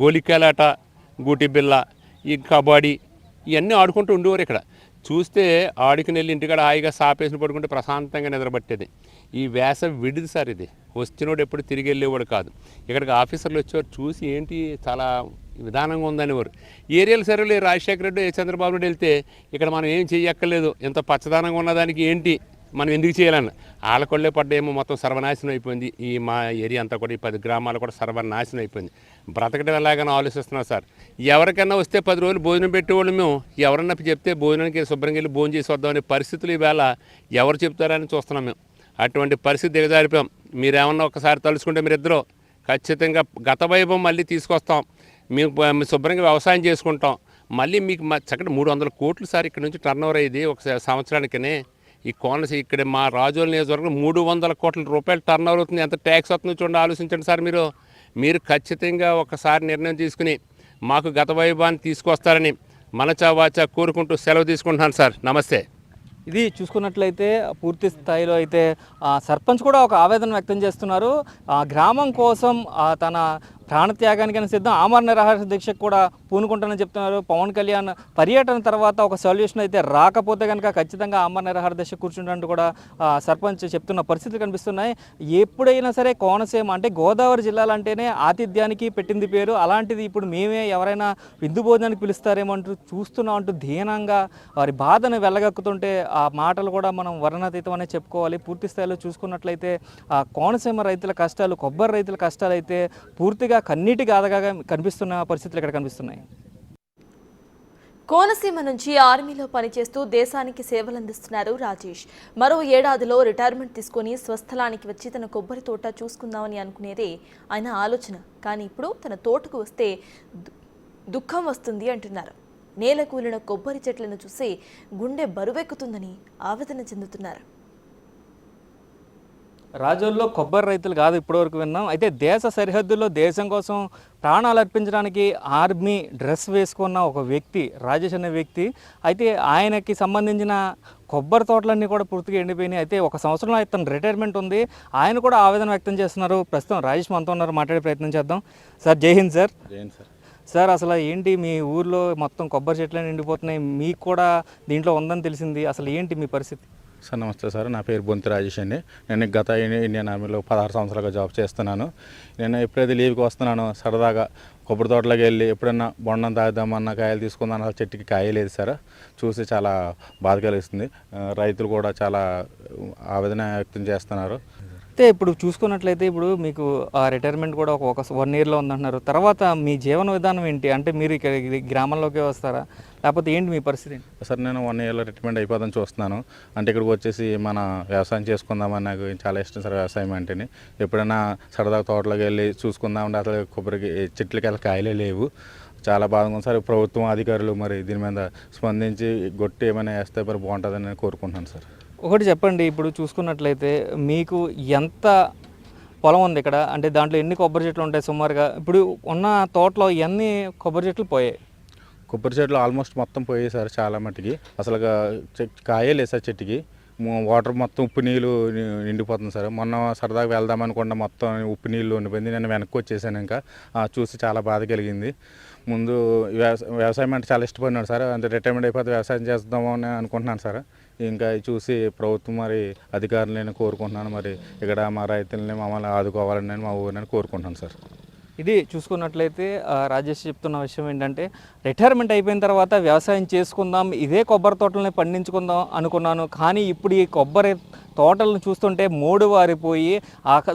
గోలికాలాట, గూటి బిల్ల, ఈ కబడ్డీ ఇవన్నీ ఆడుకుంటూ ఉండేవారు. ఇక్కడ చూస్తే ఆడుకుని వెళ్ళి ఇంటికాడ హాయిగా సాపేసిన పడుకుంటే ప్రశాంతంగా నిద్రపట్టేది. ఈ వేస విడిది సార్. ఇది వచ్చినోడు ఎప్పుడు తిరిగి వెళ్ళేవాడు కాదు. ఇక్కడికి ఆఫీసర్లు వచ్చేవారు, చూసి ఏంటి చాలా విధానంగా ఉందనేవారు. ఏరియల్ సర్వేలు రాజశేఖర రెడ్డి, చంద్రబాబు నాయుడు వెళ్తే ఇక్కడ మనం ఏం చేయక్కర్లేదు, ఎంత పచ్చదనంగా ఉన్నదానికి ఏంటి మనం ఎందుకు చేయాలన్న ఆళ్ళకొళ్ళే పడ్డేమో మొత్తం సర్వనాశనం అయిపోయింది. ఈ మా ఏరియా అంతా కూడా ఈ 10 గ్రామాలు కూడా సర్వనాశనం అయిపోయింది. బ్రతకడం ఎలాగైనా ఆలోచిస్తున్నాం సార్. ఎవరికైనా వస్తే 10 రోజులు భోజనం పెట్టేవాళ్ళు మేము. ఎవరన్నా చెప్తే భోజనానికి శుభ్రంగా వెళ్ళి భోజనం చేసి వద్దామనే పరిస్థితులు ఈవేళ ఎవరు చెప్తారని చూస్తున్నాం మేము. అటువంటి పరిస్థితి దిగజారిపోయాం. మీరేమన్నా ఒకసారి తలుచుకుంటే మీరిద్దరూ ఖచ్చితంగా గత వైభవం మళ్ళీ తీసుకొస్తాం. మేము శుభ్రంగా వ్యవసాయం చేసుకుంటాం. మళ్ళీ మీకు చక్కటి 300 కోట్లు సార్ ఇక్కడ నుంచి టర్న్ ఓవర్ అయ్యేది ఒక సంవత్సరానికనే. ఈ కోనసీ ఇక్కడ మా రాజోల నియోజకవర్గం 300 కోట్ల రూపాయలు టర్న్ ఓవర్ అవుతుంది. ఎంత ట్యాక్స్ వస్తుందో చూడండి, ఆలోచించండి సార్. మీరు ఖచ్చితంగా ఒకసారి నిర్ణయం తీసుకుని మాకు గత వైభవాన్ని తీసుకొస్తారని మనచా వాచా కోరుకుంటూ సెలవు తీసుకుంటున్నాను సార్. నమస్తే. ఇది చూసుకున్నట్లయితే పూర్తి స్థాయిలో అయితే సర్పంచ్ కూడా ఒక ఆవేదన వ్యక్తం చేస్తున్నారు. గ్రామం కోసం తన ప్రాణత్యాగానికైనా సిద్ధం, ఆమరణ నిరాహార దీక్షకు కూడా పూనుకుంటానని చెప్తున్నారు. పవన్ కళ్యాణ్ పర్యటన తర్వాత ఒక సొల్యూషన్ అయితే రాకపోతే కనుక ఖచ్చితంగా ఆమరణ నిరాహార దీక్ష కూర్చుంటూ కూడా సర్పంచ్ చెప్తున్న పరిస్థితులు కనిపిస్తున్నాయి. ఎప్పుడైనా సరే కోనసీమ అంటే గోదావరి జిల్లాలు అంటేనే ఆతిథ్యానికి పెట్టింది పేరు. అలాంటిది ఇప్పుడు మేమే ఎవరైనా విందు భోజనానికి పిలుస్తారేమో అంటూ చూస్తున్నాం అంటూ దీనంగా వారి బాధను వెళ్ళగక్కుతుంటే ఆ మాటలు కూడా మనం వర్ణాతీతం అనే చెప్పుకోవాలి. పూర్తి స్థాయిలో చూసుకున్నట్లయితే కోనసీమ రైతుల కష్టాలు, కొబ్బరి రైతుల కష్టాలు అయితే పూర్తిగా కన్నీటి గాథగా కనిపిస్తున్న పరిస్థితులు ఇక్కడ కనిపిస్తున్నాయి. కోనసీమ నుంచి ఆర్మీలో పనిచేస్తూ దేశానికి సేవలందిస్తున్నారు రాజేష్. మరో ఏడాదిలో రిటైర్మెంట్ తీసుకుని స్వస్థలానికి వచ్చి తన కొబ్బరి తోట చూసుకుందామని అనుకునేదే ఆయన ఆలోచన. కానీ ఇప్పుడు తన తోటకు వస్తే దుఃఖం వస్తుంది అంటున్నారు. నేల కూలిన కొబ్బరి చెట్లను చూసి గుండె బరువెక్కుతుందని ఆవేదన చెందుతున్నారు. రాజోల్లో కొబ్బరి రైతులు కాదు ఇప్పటివరకు విన్నాం. అయితే దేశ సరిహద్దుల్లో దేశం కోసం ప్రాణాలు అర్పించడానికి ఆర్మీ డ్రెస్ వేసుకున్న ఒక వ్యక్తి రాజేష్ అనే వ్యక్తి. అయితే ఆయనకి సంబంధించిన కొబ్బరి తోటలన్నీ కూడా పూర్తిగా ఎండిపోయినాయి. అయితే 1 సంవత్సరంలో తన రిటైర్మెంట్ ఉంది. ఆయన కూడా ఆవేదన వ్యక్తం చేస్తున్నారు. ప్రస్తుతం రాజేష్ మనతో ఉన్నారు, మాట్లాడే ప్రయత్నం చేద్దాం. సార్ జై హింద్ సార్. సార్ అసలు ఏంటి మీ ఊర్లో మొత్తం కొబ్బరి చెట్లన్నీ ఎండిపోతున్నాయి, మీకు కూడా దీంట్లో ఉందని తెలిసింది, అసలు ఏంటి మీ పరిస్థితి? సార్ నమస్తే సార్, నా పేరు బొంతి రాజేష్ అండి. నేను గత ఇండియన్ ఆర్మీలో 16 సంవత్సరాలుగా జాబ్ చేస్తున్నాను. నేను ఎప్పుడైతే లీవ్కి వస్తున్నానో సరదాగా కొబ్బరి తోటలోకి వెళ్ళి ఎప్పుడన్నా బొండం తాగుదామన్నా కాయలు తీసుకుందాం, అసలు చెట్టుకి కాయ లేదు సార్. చూసి చాలా బాధ కలిగిస్తుంది. రైతులు కూడా చాలా ఆవేదన వ్యక్తం చేస్తున్నారు. అయితే ఇప్పుడు చూసుకున్నట్లయితే ఇప్పుడు మీకు రిటైర్మెంట్ కూడా ఒక 1 ఇయర్లో ఉందంటున్నారు. తర్వాత మీ జీవన విధానం ఏంటి? అంటే మీరు ఇక్కడ గ్రామంలోకి వస్తారా, లేకపోతే ఏంటి మీ పరిస్థితి ఏంటి? సార్ నేను 1 ఇయర్లో రిటైర్మెంట్ అయిపోదాం చూస్తున్నాను. అంటే ఇక్కడికి వచ్చేసి మన వ్యవసాయం చేసుకుందామని నాకు చాలా ఇష్టం సార్ వ్యవసాయం అంటేనే. ఎప్పుడైనా సరదాగా తోటలోకి వెళ్ళి చూసుకుందామంటే అసలు కొబ్బరికి చెట్లకి అలా కాయలే లేవు. చాలా బాధగా ఉంది సార్. ప్రభుత్వం అధికారులు మరి దీని మీద స్పందించి గొట్టి ఏమైనా వేస్తే మరి బాగుంటుందని నేను కోరుకుంటున్నాను సార్. ఒకటి చెప్పండి, ఇప్పుడు చూసుకున్నట్లయితే మీకు ఎంత పొలం ఉంది ఇక్కడ? అంటే దాంట్లో ఎన్ని కొబ్బరి చెట్లు ఉంటాయి సుమారుగా? ఇప్పుడు ఉన్న తోటలో ఎన్ని కొబ్బరి చెట్లు పోయాయి? కొబ్బరి చెట్లు ఆల్మోస్ట్ మొత్తం పోయాయి సార్ చాలా మట్టికి. అసలు కాయే లేదు సార్ చెట్టుకి. వాటర్ మొత్తం ఉప్పు నీళ్ళు నిండిపోతుంది సార్. మొన్న సరదాగా వెళ్దామనుకున్న మొత్తం ఉప్పు నీళ్ళు ఉండిపోయింది. నేను వెనక్కి వచ్చేసాను. ఇంకా చూసి చాలా బాధ కలిగింది. ముందు వ్యవసాయం అంటే చాలా ఇష్టపడినాడు సార్. అంటే రిటైర్మెంట్ అయిపోతే వ్యవసాయం చేద్దాము అని అనుకుంటున్నాను సార్. ఇంకా చూసి ప్రభుత్వం మరి అధికారులు నేను కోరుకుంటున్నాను. మరి ఇక్కడ మా రైతులని మమ్మల్ని ఆదుకోవాలని నేను మా ఊరిని కోరుకుంటున్నాను సార్. ఇది చూసుకున్నట్లయితే రాజేష్ చెప్తున్న విషయం ఏంటంటే, రిటైర్మెంట్ అయిపోయిన తర్వాత వ్యవసాయం చేసుకుందాం, ఇదే కొబ్బరి తోటలని పండించుకుందాం అనుకున్నాను. కానీ ఇప్పుడు ఈ కొబ్బరి తోటలను చూస్తుంటే మోడు వారిపోయి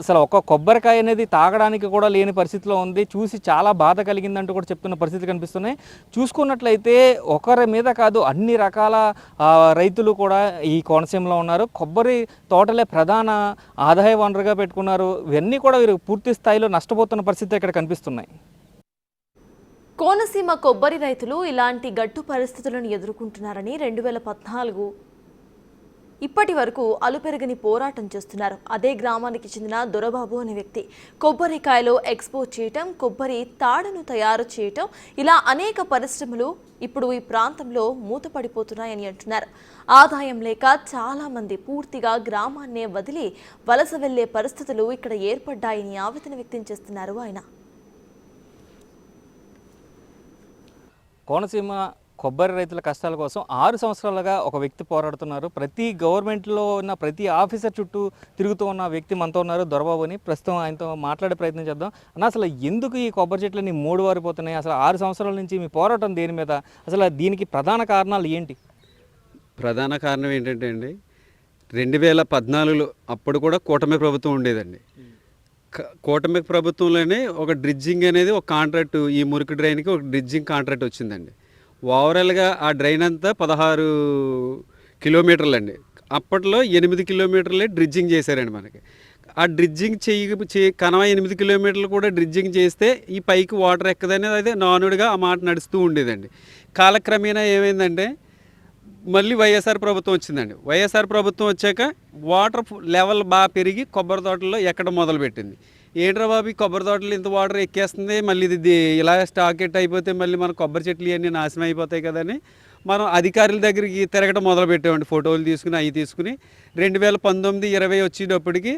అసలు ఒక కొబ్బరికాయ అనేది తాగడానికి కూడా లేని పరిస్థితిలో ఉంది. చూసి చాలా బాధ కలిగిందంటూ కూడా చెప్తున్న పరిస్థితి కనిపిస్తున్నాయి. చూసుకున్నట్లయితే ఒకరి మీద కాదు, అన్ని రకాల రైతులు కూడా ఈ కోనసీమలో ఉన్నారు. కొబ్బరి తోటలే ప్రధాన ఆదాయ వనరుగా పెట్టుకున్నారు. ఇవన్నీ కూడా వీరు పూర్తి స్థాయిలో నష్టపోతున్న పరిస్థితి ఇక్కడ కనిపిస్తున్నాయి. కోనసీమ కొబ్బరి రైతులు ఇలాంటి గట్టు పరిస్థితులను ఎదుర్కొంటున్నారని 2014 ఇప్పటి వరకు అలుపెరగని పోరాటం చేస్తున్నారు. అదే గ్రామానికి చెందిన దొరబాబు అనే వ్యక్తి కొబ్బరికాయలు ఎక్స్పోర్ట్ చేయటం, కొబ్బరి తాడును తయారు చేయటం, ఇలా అనేక పరిశ్రమలు ఇప్పుడు ఈ ప్రాంతంలో మూతపడిపోతున్నాయని అంటున్నారు. ఆదాయం లేక చాలా మంది పూర్తిగా గ్రామాన్నే వదిలి వలస వెళ్లే పరిస్థితులు ఇక్కడ ఏర్పడ్డాయని ఆవేదన వ్యక్తం చేస్తున్నారు ఆయన. కోనసీమ కొబ్బరి రైతుల కష్టాల కోసం 6 సంవత్సరాలుగా ఒక వ్యక్తి పోరాడుతున్నారు. ప్రతి గవర్నమెంట్లో ఉన్న ప్రతి ఆఫీసర్ చుట్టూ తిరుగుతూ ఉన్న వ్యక్తి మనతో ఉన్నారు, దొరబాబు అని. ప్రస్తుతం ఆయనతో మాట్లాడే ప్రయత్నం చేద్దాం. అన్న, అసలు ఎందుకు ఈ కొబ్బరి చెట్లని మూడు వారిపోతున్నాయి? అసలు 6 సంవత్సరాల నుంచి మీ పోరాటం దేని మీద? అసలు దీనికి ప్రధాన కారణాలు ఏంటి? ప్రధాన కారణం ఏంటంటే అండి, 2014లో అప్పుడు కూడా కూటమి ప్రభుత్వం ఉండేదండి. కూటమి ప్రభుత్వంలోనే ఒక డ్రిడ్జింగ్ అనేది ఒక కాంట్రాక్ట్, ఈ మురికి డ్రైన్కి ఒక డ్రిడ్జింగ్ కాంట్రాక్ట్ వచ్చిందండి. ఓవరాల్గా ఆ డ్రైన్ అంతా 16 కిలోమీటర్లు అండి. అప్పట్లో 8 కిలోమీటర్లే డ్రిడ్జింగ్ చేశారండి మనకి. ఆ డ్రిడ్జింగ్ కనవ 8 కిలోమీటర్లు కూడా డ్రిడ్జింగ్ చేస్తే ఈ పైకి వాటర్ ఎక్కదనేది అదే నానుడిగా ఆ మాట నడుస్తూ ఉండేదండి. కాలక్రమేణా ఏమైందంటే మళ్ళీ వైఎస్ఆర్ ప్రభుత్వం వచ్చిందండి. వైఎస్ఆర్ ప్రభుత్వం వచ్చాక వాటర్ లెవెల్ బాగా పెరిగి కొబ్బరి తోటల్లో ఎక్కడ మొదలుపెట్టింది. ఏంట్రా బాబు, కొబ్బరి తోటలు ఇంత వాటర్ ఎక్కేస్తుంది, మళ్ళీ ఇది ఇలా స్టాకెట్ అయిపోతే మళ్ళీ మన కొబ్బరి చెట్లు ఇవన్నీ నాశనం అయిపోతాయి కదని మనం అధికారుల దగ్గరికి తిరగడం మొదలుపెట్టామండి. ఫోటోలు తీసుకుని అవి తీసుకుని 2019-20 వచ్చేటప్పటికి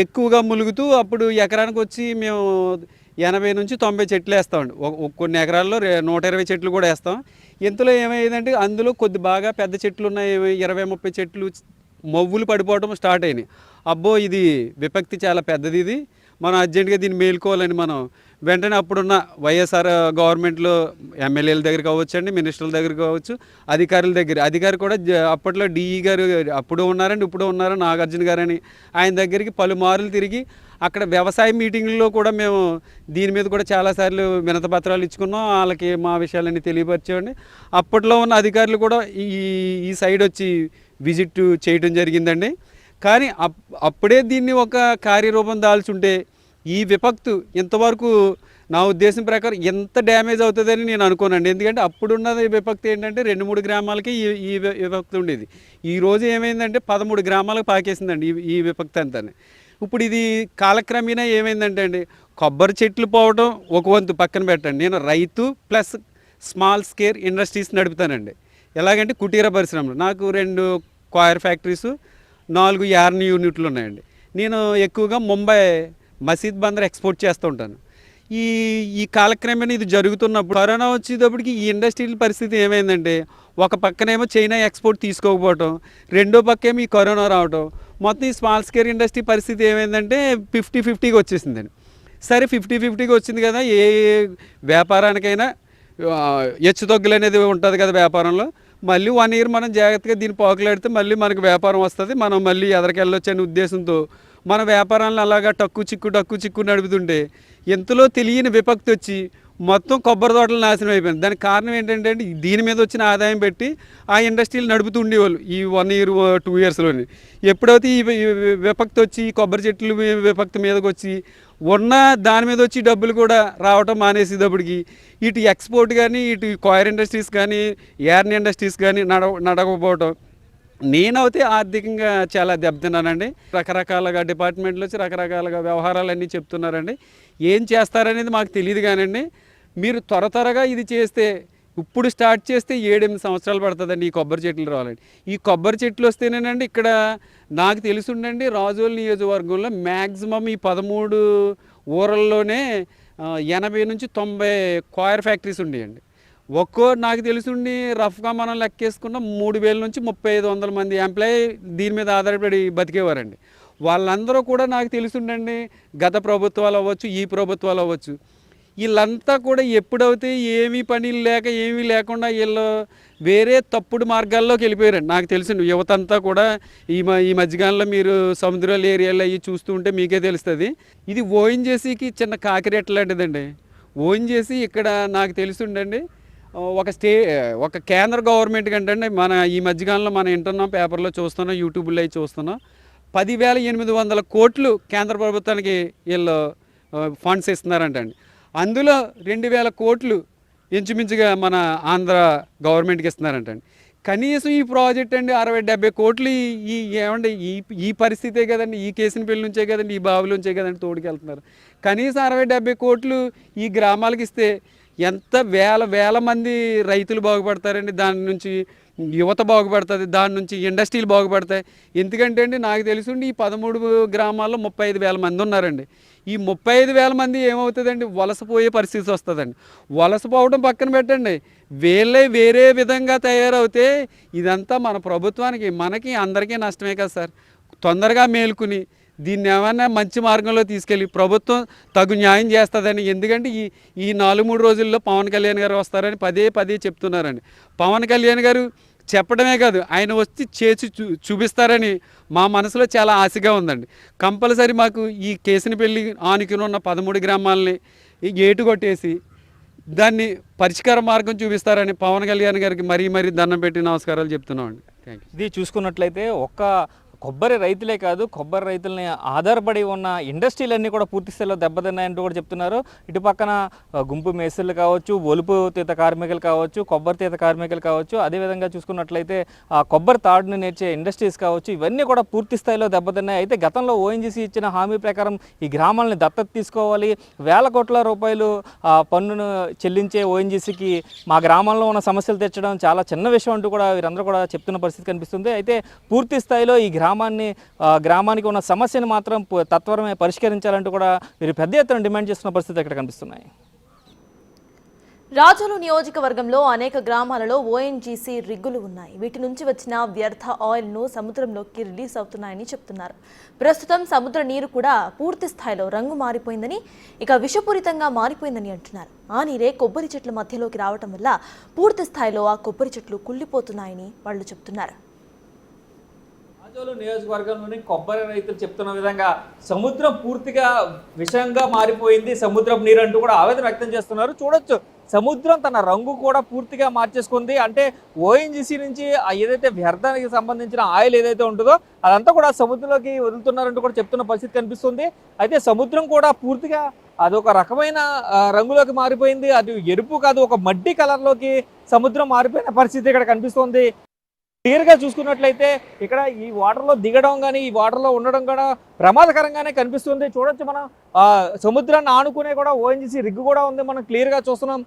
ఎక్కువగా ములుగుతూ అప్పుడు ఎకరానికి వచ్చి మేము 80 నుంచి 90 చెట్లు వేస్తామండి. కొన్ని ఎకరాల్లో 120 చెట్లు కూడా వేస్తాం. ఇంతలో ఏమైందంటే అందులో కొద్ది బాగా పెద్ద చెట్లు ఉన్నాయి, 20-30 చెట్లు మొవ్వులు పడిపోవడం స్టార్ట్ అయినాయి. అబ్బో, ఇది విపక్తి చాలా పెద్దది, ఇది మనం అర్జెంటుగా దీన్ని మేలుకోవాలని మనం వెంటనే అప్పుడున్న వైఎస్ఆర్ గవర్నమెంట్లో ఎమ్మెల్యేల దగ్గర కావచ్చండి, మినిస్టర్ల దగ్గర కావచ్చు, అధికారి కూడా అప్పట్లో డిఈ గారు అప్పుడు ఉన్నారండి, ఇప్పుడు ఉన్నారు నాగార్జున గారు అని, ఆయన దగ్గరికి పలుమార్లు తిరిగి అక్కడ వ్యవసాయ మీటింగ్లో కూడా మేము దీని మీద కూడా చాలాసార్లు వినతి పత్రాలు ఇచ్చుకున్నాం. వాళ్ళకి మా విషయాలన్నీ తెలియపరిచామండి. అప్పట్లో ఉన్న అధికారులు కూడా ఈ సైడ్ వచ్చి విజిట్ చేయడం జరిగిందండి. కానీ అప్పుడే దీన్ని ఒక కార్యరూపం దాల్చుంటే ఈ విపత్తు ఇంతవరకు నా ఉద్దేశం ప్రకారం ఎంత డ్యామేజ్ అవుతుందని నేను అనుకోనండి. ఎందుకంటే అప్పుడున్నది విపత్తు ఏంటంటే 2-3 గ్రామాలకి ఈ విపత్తు ఉండేది. ఈరోజు ఏమైందంటే 13 గ్రామాలకు పాకేసిందండి ఈ విపత్తు అంతా. ఇప్పుడు ఇది కాలక్రమేణా ఏమైందంటే అండి, కొబ్బరి చెట్లు పోవడం ఒక వంతు పక్కన పెట్టండి, నేను రైతు ప్లస్ స్మాల్ స్కేల్ ఇండస్ట్రీస్ నడుపుతానండి. ఎలాగంటే కుటీర పరిశ్రమలు, నాకు 2 కాయర్ ఫ్యాక్టరీస్, 4 యార్న్ యూనిట్లు ఉన్నాయండి. నేను ఎక్కువగా ముంబై మసీద్ బందర్ ఎక్స్పోర్ట్ చేస్తూ ఉంటాను. ఈ కాలక్రమేణా ఇది జరుగుతున్నప్పుడు కరోనా వచ్చేటప్పటికి ఈ ఇండస్ట్రీల పరిస్థితి ఏమైందంటే, ఒక పక్కనేమో చైనా ఎక్స్పోర్ట్ తీసుకోకపోవటం, రెండో పక్కేమో ఈ కరోనా రావటం, మొత్తం ఈ స్మాల్ స్కేల్ ఇండస్ట్రీ పరిస్థితి ఏమైందంటే 50-50గా వచ్చేసిందండి. సరే 50-50గా వచ్చింది కదా, ఏ వ్యాపారానికైనా హెచ్చుతగ్గులు అనేది ఉంటుంది కదా వ్యాపారంలో. మళ్ళీ 1 ఇయర్ మనం జాగ్రత్తగా దీన్ని పోకలాడితే మళ్ళీ మనకు వ్యాపారం వస్తుంది, మనం మళ్ళీ ఎదరికెళ్ళొచ్చు అనే ఉద్దేశంతో మన వ్యాపారాలను అలాగా టక్కు చిక్కు నడుపుతుంటే ఎంతలో తెలియని విపక్తి వచ్చి మొత్తం కొబ్బరి తోటలు నాశనం అయిపోయింది. దానికి కారణం ఏంటంటే దీని మీద వచ్చిన ఆదాయం పెట్టి ఆ ఇండస్ట్రీలు నడుపుతూ ఉండేవాళ్ళు ఈ 1 ఇయర్ 2 ఇయర్స్లోని. ఎప్పుడైతే ఈ విపక్తి వచ్చి ఈ కొబ్బరి చెట్లు విపక్తి మీదకి వచ్చి ఉన్న దాని మీద వచ్చి డబ్బులు కూడా రావటం మానేసేటప్పటికి ఇటు ఎక్స్పోర్ట్ కానీ ఇటు కాయిర్ ఇండస్ట్రీస్ కానీ యార్న్ ఇండస్ట్రీస్ కానీ నడవకపోవటం, నేనైతే ఆర్థికంగా చాలా దెబ్బతిన్నానండి. రకరకాలుగా డిపార్ట్మెంట్లో వచ్చి రకరకాలుగా వ్యవహారాలన్నీ చెప్తున్నారండి. ఏం చేస్తారనేది మాకు తెలియదు కానండి. మీరు త్వరగా ఇది చేస్తే, ఇప్పుడు స్టార్ట్ చేస్తే 7-8 సంవత్సరాలు పడుతుందండి ఈ కొబ్బరి చెట్లు రావాలండి. ఈ కొబ్బరి చెట్లు వస్తేనేనండి ఇక్కడ నాకు తెలుసుండండి రాజోల్ నియోజకవర్గంలో మ్యాక్సిమం ఈ 13 ఊరల్లోనే 80 నుంచి 90 కాయర్ ఫ్యాక్టరీస్ ఉండేయండి. నాకు తెలుసుండి రఫ్గా మనం లెక్కేసుకున్న 3,000 నుంచి 3,500 మంది ఎంప్లాయీ దీని మీద ఆధారపడి బతికేవారండి. వాళ్ళందరూ కూడా నాకు తెలుసుండండి గత ప్రభుత్వాలు అవ్వచ్చు, ఈ ప్రభుత్వాలు అవ్వచ్చు, వీళ్ళంతా కూడా ఎప్పుడైతే ఏమీ పనులు లేక ఏమీ లేకుండా వీళ్ళు వేరే తప్పుడు మార్గాల్లోకి వెళ్ళిపోయారండి. నాకు తెలిసిన యువత అంతా కూడా ఈ మధ్యకాలంలో మీరు సముద్రాల ఏరియాలో అవి చూస్తూ ఉంటే మీకే తెలుస్తుంది. ఇది ఓఎన్జీసీకి చిన్న కాకిరెట్ లాంటిదండి. ఓఎన్జీసీ ఇక్కడ నాకు తెలుసుండండి ఒక కేంద్ర గవర్నమెంట్ కంటే మన ఈ మధ్యకాలంలో మనం వింటున్నాం, పేపర్లో చూస్తున్నాం, యూట్యూబ్లో అవి చూస్తున్నాం, 10,800 కోట్లు కేంద్ర ప్రభుత్వానికి వీళ్ళు ఫండ్స్ ఇస్తున్నారంటండి. అందులో 2,000 కోట్లు ఇంచుమించుగా మన ఆంధ్ర గవర్నమెంట్కి ఇస్తున్నారంటండి. కనీసం ఈ ప్రాజెక్ట్ అండి 60-70 కోట్లు ఏమండి ఈ పరిస్థితే కదండి, ఈ కేసినపల్లి నుంచే కదండి, ఈ బావిల నుంచే కదండి తోడుకెళ్తున్నారు. కనీసం 60-70 కోట్లు ఈ గ్రామాలకు ఇస్తే ఎంత వేల మంది రైతులు బాగుపడతారండి. దాని నుంచి యువత బాగుపడుతుంది, దాని నుంచి ఇండస్ట్రీలు బాగుపడతాయి. ఎందుకంటే అండి నాకు తెలుసుండి ఈ 13 గ్రామాల్లో 35,000 మంది ఉన్నారండి. ఈ 35,000 మంది ఏమవుతుందండి, వలసపోయే పరిస్థితి వస్తుందండి. వలసపోవడం పక్కన పెట్టండి, వేరే విధంగా తయారవుతే ఇదంతా మన ప్రభుత్వానికి మనకి అందరికీ నష్టమే కదా సార్. తొందరగా మేలుకుని దీన్ని ఏమైనా మంచి మార్గంలో తీసుకెళ్ళి ప్రభుత్వం తగు న్యాయం చేస్తుందని. ఎందుకంటే ఈ 4-3 రోజుల్లో పవన్ కళ్యాణ్ గారు వస్తారని పదే చెప్తున్నారండి. పవన్ కళ్యాణ్ గారు చెప్పడమే కాదు, ఆయన వచ్చి చేసి చూపిస్తారని మా మనసులో చాలా ఆశగా ఉందండి. కంపల్సరీ మాకు ఈ కేసినపల్లి ఆనుకుని ఉన్న 13 గ్రామాలని ఏటు కొట్టేసి దాన్ని పరిష్కార మార్గం చూపిస్తారని పవన్ కళ్యాణ్ గారికి మరీ దండం పెట్టి నమస్కారాలు చెప్తున్నామండి. Thank you. ఇది చూసుకున్నట్లయితే కొబ్బరి రైతులే కాదు, కొబ్బరి రైతులని ఆధారపడి ఉన్న ఇండస్ట్రీలన్నీ కూడా పూర్తి స్థాయిలో దెబ్బతిన్నాయంటూ కూడా చెప్తున్నారు. ఇటు పక్కన గుంపు మేస్త్రులు కావచ్చు, ఒలుపు తీత కార్మికులు కావచ్చు, కొబ్బరి తీత కార్మికులు కావచ్చు, అదేవిధంగా చూసుకున్నట్లయితే కొబ్బరి తాడుని నేర్చే ఇండస్ట్రీస్ కావచ్చు, ఇవన్నీ కూడా పూర్తి స్థాయిలో దెబ్బతిన్నాయి. అయితే గతంలో ఓఎన్జీసీ ఇచ్చిన హామీ ప్రకారం ఈ గ్రామాలని దత్తత తీసుకోవాలి, వేల కోట్ల రూపాయలు పన్నును చెల్లించే ఓఎన్జీసీకి మా గ్రామంలో ఉన్న సమస్యలు తెచ్చడం చాలా చిన్న విషయం అంటూ కూడా వీరందరూ కూడా చెప్తున్న పరిస్థితి కనిపిస్తుంది. అయితే పూర్తి స్థాయిలో ఈ గ్రామానికి ఉన్న సమస్యను మాత్రం తత్వరమే పరిష్కరించాలంటూ కూడా వీరు పెద్ద ఎత్తున డిమాండ్ చేస్తున్న పరిస్థితి ఇక్కడ కనిపిస్తున్నాయి. రాజోలు నియోజకవర్గంలో అనేక గ్రామాలలో ఓఎన్జీసీ రిగ్గులు ఉన్నాయి. వీటి నుంచి వచ్చిన వ్యర్థ ఆయిల్ను సముద్రంలోకి రిలీజ్ అవుతున్నాయని చెప్తున్నారు. ప్రస్తుతం సముద్ర నీరు కూడా పూర్తి స్థాయిలో రంగు మారిపోయిందని, ఇక విషపూరితంగా మారిపోయిందని అంటున్నారు. ఆ నీరే కొబ్బరి చెట్ల మధ్యలోకి రావటం వల్ల పూర్తి స్థాయిలో ఆ కొబ్బరి చెట్లు కుళ్ళిపోతున్నాయని వాళ్ళు చెప్తున్నారు. రాజోలు నియోజకవర్గంలోని కొబ్బరి రైతులు చెప్తున్న విధంగా సముద్రం పూర్తిగా విషంగా మారిపోయింది, సముద్రపు నీరు అంటూ కూడా ఆవేదన వ్యక్తం చేస్తున్నారు. చూడొచ్చు, సముద్రం తన రంగు కూడా పూర్తిగా మార్చేసుకుంది. అంటే ఓఎన్జీసీ నుంచి ఏదైతే వ్యర్థానికి సంబంధించిన ఆయిల్ ఏదైతే ఉంటుందో అదంతా కూడా సముద్రంలోకి వదులుతున్నారంటూ కూడా చెప్తున్న పరిస్థితి కనిపిస్తుంది. అయితే సముద్రం కూడా పూర్తిగా అదొక రకమైన రంగులోకి మారిపోయింది. అది ఎరుపు కాదు, ఒక మడ్డి కలర్లోకి సముద్రం మారిపోయిన పరిస్థితి ఇక్కడ కనిపిస్తుంది. క్లియర్గా చూసుకున్నట్లయితే ఇక్కడ ఈ వాటర్లో దిగడం కానీ ఈ వాటర్లో ఉండడం కూడా ప్రమాదకరంగానే కనిపిస్తుంది. చూడొచ్చు, మనం సముద్రాన్ని ఆనుకునే కూడా ఓఎన్జీసీ రిగ్గు కూడా ఉంది, మనం క్లియర్గా చూస్తున్నాం.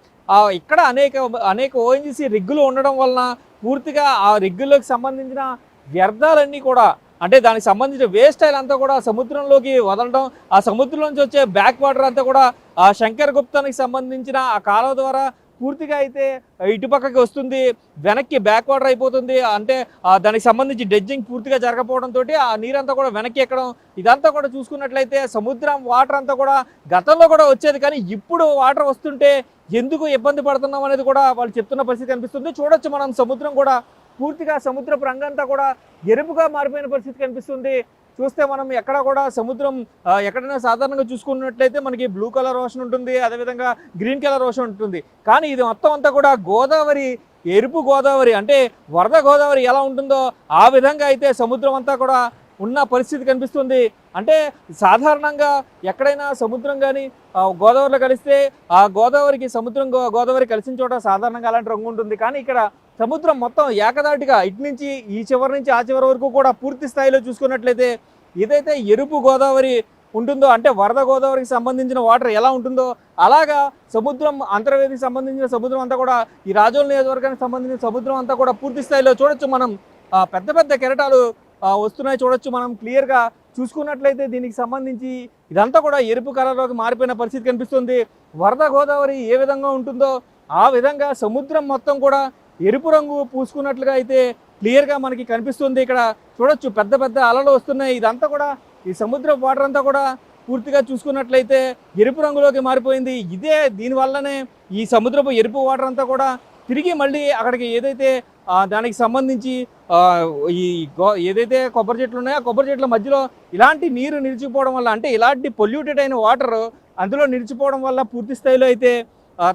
ఇక్కడ అనేక ఓఎన్జీసీ రిగ్గులు ఉండడం వలన పూర్తిగా ఆ రిగ్గులకు సంబంధించిన వ్యర్థాలన్నీ కూడా, అంటే దానికి సంబంధించిన వేస్ట్ ఆయిల్ అంతా కూడా సముద్రంలోకి వదలడం, ఆ సముద్రం నుంచి వచ్చే బ్యాక్ వాటర్ అంతా కూడా ఆ శంకర్ గుప్తానికి సంబంధించిన ఆ కాలువ ద్వారా పూర్తిగా అయితే ఇటుపక్కకి వస్తుంది, వెనక్కి బ్యాక్ వాటర్ అయిపోతుంది. అంటే దానికి సంబంధించి డ్రెడ్జింగ్ పూర్తిగా జరగకపోవడంతో ఆ నీరంతా కూడా వెనక్కి ఎక్కడం, ఇదంతా కూడా చూసుకున్నట్లయితే సముద్రం వాటర్ అంతా కూడా గతంలో కూడా వచ్చేది, కానీ ఇప్పుడు వాటర్ వస్తుంటే ఎందుకు ఇబ్బంది పడుతున్నాం అనేది కూడా వాళ్ళు చెప్తున్న పరిస్థితి కనిపిస్తుంది. చూడొచ్చు మనం సముద్రం కూడా పూర్తిగా సముద్రపు రంగంతా కూడా ఎరుపుగా మారిపోయిన పరిస్థితి కనిపిస్తుంది. చూస్తే మనం ఎక్కడ కూడా సముద్రం ఎక్కడైనా సాధారణంగా చూసుకున్నట్లయితే మనకి బ్లూ కలర్ ఓషన్ ఉంటుంది, అదేవిధంగా గ్రీన్ కలర్ ఓషన్ ఉంటుంది. కానీ ఇది మొత్తం అంతా కూడా గోదావరి, ఎరుపు గోదావరి, అంటే వరద గోదావరి ఎలా ఉంటుందో ఆ విధంగా అయితే సముద్రం అంతా కూడా ఉన్న పరిస్థితి కనిపిస్తుంది. అంటే సాధారణంగా ఎక్కడైనా సముద్రం కానీ గోదావరిలో కలిస్తే ఆ గోదావరికి సముద్రం గోదావరి కలిసిన చోట సాధారణంగా అలాంటి రంగు ఉంటుంది. కానీ ఇక్కడ సముద్రం మొత్తం ఏకదాటిగా ఇటు నుంచి ఈ చివరి నుంచి ఆ చివరి వరకు కూడా పూర్తి స్థాయిలో చూసుకున్నట్లయితే ఏదైతే ఎరుపు గోదావరి ఉంటుందో, అంటే వరద గోదావరికి సంబంధించిన వాటర్ ఎలా ఉంటుందో అలాగా సముద్రం, అంతర్వేదికి సంబంధించిన సముద్రం అంతా కూడా, ఈ రాజోల్ నియోజకవర్గానికి సంబంధించిన సముద్రం అంతా కూడా పూర్తి స్థాయిలో చూడొచ్చు. మనం పెద్ద పెద్ద కెరటాలు వస్తున్నాయి చూడొచ్చు. మనం క్లియర్గా చూసుకున్నట్లయితే దీనికి సంబంధించి ఇదంతా కూడా ఎరుపు కలర్లోకి మారిపోయిన పరిస్థితి కనిపిస్తుంది. వరద గోదావరి ఏ విధంగా ఉంటుందో ఆ విధంగా సముద్రం మొత్తం కూడా ఎరుపు రంగు పూసుకున్నట్లుగా అయితే క్లియర్గా మనకి కనిపిస్తుంది. ఇక్కడ చూడొచ్చు పెద్ద పెద్ద అలలు వస్తున్నాయి. ఇదంతా కూడా ఈ సముద్ర వాటర్ అంతా కూడా పూర్తిగా చూసుకున్నట్లయితే ఎరుపు రంగులోకి మారిపోయింది. దీనివల్లనే ఈ సముద్రపు ఎరుపు వాటర్ అంతా కూడా తిరిగి మళ్ళీ అక్కడికి ఏదైతే దానికి సంబంధించి ఏదైతే కొబ్బరి చెట్లు ఉన్నాయో ఆ కొబ్బరి చెట్ల మధ్యలో ఇలాంటి నీరు నిలిచిపోవడం వల్ల, అంటే ఇలాంటి పొల్యూటెడ్ అయిన వాటర్ అందులో నిలిచిపోవడం వల్ల పూర్తి స్థాయిలో అయితే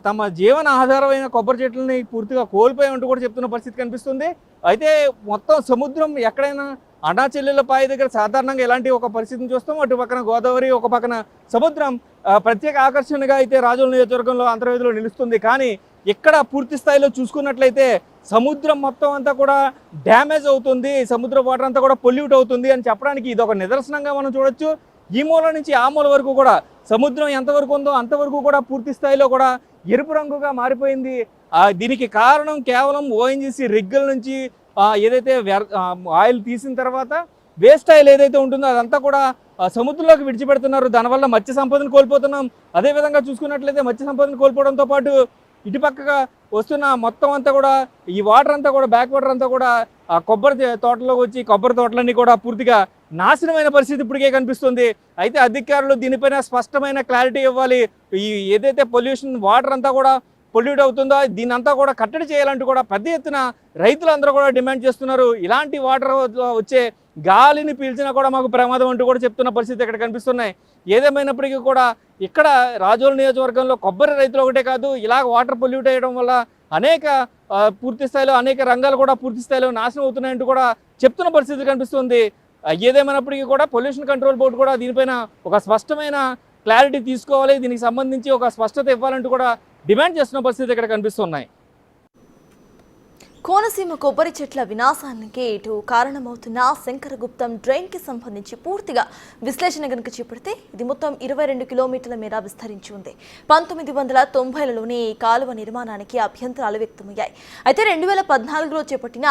తమ జీవన ఆధారమైన కొబ్బరి చెట్లని పూర్తిగా కోల్పోయామంటూ కూడా చెప్తున్న పరిస్థితి కనిపిస్తుంది. అయితే మొత్తం సముద్రం ఎక్కడైనా అన్నాచెల్లెళ్ళ పాయ దగ్గర సాధారణంగా ఇలాంటి ఒక పరిస్థితిని చూస్తాం. అటు పక్కన గోదావరి, ఒక పక్కన సముద్రం ప్రత్యేక ఆకర్షణగా అయితే రాజోల్ నియోజకవర్గంలో అంతర్వేదిలో నిలుస్తుంది. కానీ ఇక్కడ పూర్తి స్థాయిలో చూసుకున్నట్లయితే సముద్రం మొత్తం అంతా కూడా డ్యామేజ్ అవుతుంది, సముద్ర వాటర్ అంతా కూడా పొల్యూట్ అవుతుంది అని చెప్పడానికి ఇది ఒక నిదర్శనంగా మనం చూడొచ్చు. ఈ మూల నుంచి ఆ మూల వరకు కూడా సముద్రం ఎంతవరకు ఉందో అంతవరకు కూడా పూర్తి స్థాయిలో కూడా ఎరుపు రంగుగా మారిపోయింది. దీనికి కారణం కేవలం ఓఎన్జీసీ రిగ్గల నుంచి ఏదైతే ఆయిల్ తీసిన తర్వాత వేస్ట్ ఆయిల్ ఏదైతే ఉంటుందో అదంతా కూడా సముద్రంలోకి విడిచిపెడుతున్నారు. దానివల్ల మత్స్య సంపదను కోల్పోతున్నాం. అదేవిధంగా చూసుకున్నట్లయితే మత్స్య సంపదను కోల్పోవడంతో పాటు ఇటుపక్కగా వస్తున్న మొత్తం అంతా కూడా ఈ వాటర్ అంతా కూడా బ్యాక్ వాటర్ అంతా కూడా ఆ కొబ్బరి తోటలోకి వచ్చి కొబ్బరి తోటలన్నీ కూడా పూర్తిగా నాశనమైన పరిస్థితి ఇప్పటికే కనిపిస్తుంది. అయితే అధికారులు దీనిపైన స్పష్టమైన క్లారిటీ ఇవ్వాలి. ఈ ఏదైతే పొల్యూషన్ వాటర్ అంతా కూడా పొల్యూట్ అవుతుందో దీని అంతా కూడా కట్టడి చేయాలంటూ కూడా పెద్ద ఎత్తున రైతులందరూ కూడా డిమాండ్ చేస్తున్నారు. ఇలాంటి వాటర్ వచ్చే గాలిని పీల్చినా కూడా మాకు ప్రమాదం అంటూ కూడా చెప్తున్న పరిస్థితి ఇక్కడ కనిపిస్తున్నాయి. ఏదేమైనప్పటికీ కూడా ఇక్కడ రాజోల్ నియోజకవర్గంలో కొబ్బరి రైతులు ఒకటే కాదు, ఇలా వాటర్ పొల్యూట్ అయ్యడం వల్ల అనేక పూర్తి స్థాయిలో అనేక రంగాలు కూడా పూర్తి స్థాయిలో నాశనం అవుతున్నాయంటూ కూడా చెప్తున్న పరిస్థితి కనిపిస్తుంది. ఏదేమైనప్పటికీ కూడా పొల్యూషన్ కంట్రోల్ బోర్డు కూడా దీనిపైన ఒక స్పష్టమైన క్లారిటీ తీసుకోవాలి, దీనికి సంబంధించి ఒక స్పష్టత ఇవ్వాలంటూ కూడా డిమాండ్ చేస్తున్న పరిస్థితి ఇక్కడ కనిపిస్తున్నాయి. కోనసీమ కొబ్బరి చెట్ల వినాశానికి ఇటు కారణమవుతున్న శంకరగుప్తం డ్రైన్కి సంబంధించి పూర్తిగా విశ్లేషణ కనుక చేపడితే ఇది మొత్తం 22 కిలోమీటర్ల మేర విస్తరించి ఉంది. 1990లలోనే ఈ కాలువ నిర్మాణానికి అభ్యంతరాలు వ్యక్తమయ్యాయి. అయితే 2014లో చేపట్టిన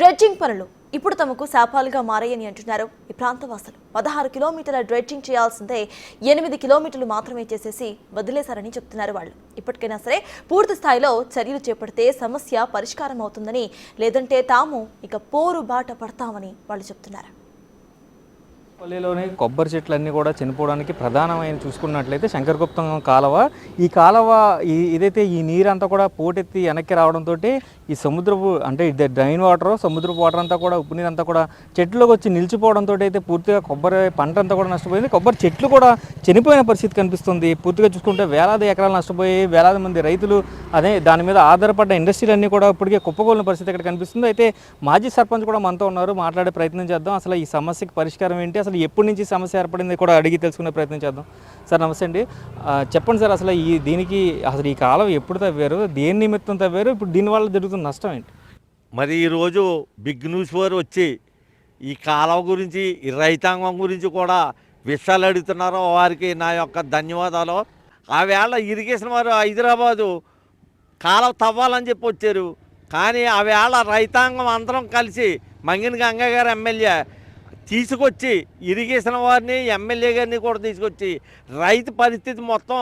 డ్రెడ్జింగ్ పనులు ఇప్పుడు తమకు శాపాలుగా మారాయని అంటున్నారు ఈ ప్రాంతవాసులు. 16 కిలోమీటర్ల డ్రెడ్జింగ్ చేయాల్సిందే 8 కిలోమీటర్లు మాత్రమే చేసేసి వదిలేశారని చెప్తున్నారు వాళ్ళు. ఇప్పటికైనా సరే పూర్తి స్థాయిలో చర్యలు చేపడితే సమస్య పరిష్కారం అవుతుందని, లేదంటే తాము ఇక పోరు బాట పడతామని వాళ్ళు చెప్తున్నారు. పల్లెలోని కొబ్బరి చెట్లన్నీ కూడా చనిపోవడానికి ప్రధానమైన చూసుకున్నట్లయితే శంకరగుప్తం కాలువ. ఈ కాలువ ఏదైతే ఈ నీరంతా కూడా పోటెత్తి వెనక్కి రావడంతో ఈ సముద్రపు, అంటే ఇది డ్రైన్ వాటర్, సముద్రపు వాటర్ అంతా కూడా ఉప్పు నీరు అంతా కూడా చెట్లోకి వచ్చి నిలిచిపోవడంతో అయితే పూర్తిగా కొబ్బరి పంట అంతా కూడా నష్టపోయింది. కొబ్బరి చెట్లు కూడా చనిపోయిన పరిస్థితి కనిపిస్తుంది. పూర్తిగా చూసుకుంటే వేలాది ఎకరాలు నష్టపోయి వేలాది మంది రైతులు అదే దాని మీద ఆధారపడ్డ ఇండస్ట్రీలన్నీ కూడా ఇప్పటికే కుప్పకూలిన పరిస్థితి ఇక్కడ కనిపిస్తుంది. అయితే మాజీ సర్పంచ్ కూడా మనతో ఉన్నారు, మాట్లాడే ప్రయత్నం చేద్దాం. అసలు ఈ సమస్యకి పరిష్కారం ఏంటి, అసలు ఎప్పటి నుంచి సమస్య ఏర్పడింది కూడా అడిగి తెలుసుకునే ప్రయత్నం చేద్దాం. సార్ నమస్తే అండి, చెప్పండి సార్, అసలు అసలు ఈ కాలం ఎప్పుడు తవ్వారు, దేని నిమిత్తం తవ్వారు, ఇప్పుడు దీనివల్ల జరుగుతున్న నష్టం ఏంటి? మరి ఈరోజు బిగ్ న్యూస్ వారు వచ్చి ఈ కాలువ గురించి, ఈ రైతాంగం గురించి కూడా విషయాలు అడుగుతున్నారో వారికి నా యొక్క ధన్యవాదాలు. ఆవేళ ఇరిగేషన్ వారు హైదరాబాదు కాలువ తవ్వాలని చెప్పి వచ్చారు. కానీ ఆవేళ రైతాంగం అందరం కలిసి మంగిన గంగా గారు ఎమ్మెల్యే తీసుకొచ్చి ఇరిగేషన్ వారిని ఎమ్మెల్యే గారిని కూడా తీసుకొచ్చి రైతు పరిస్థితి మొత్తం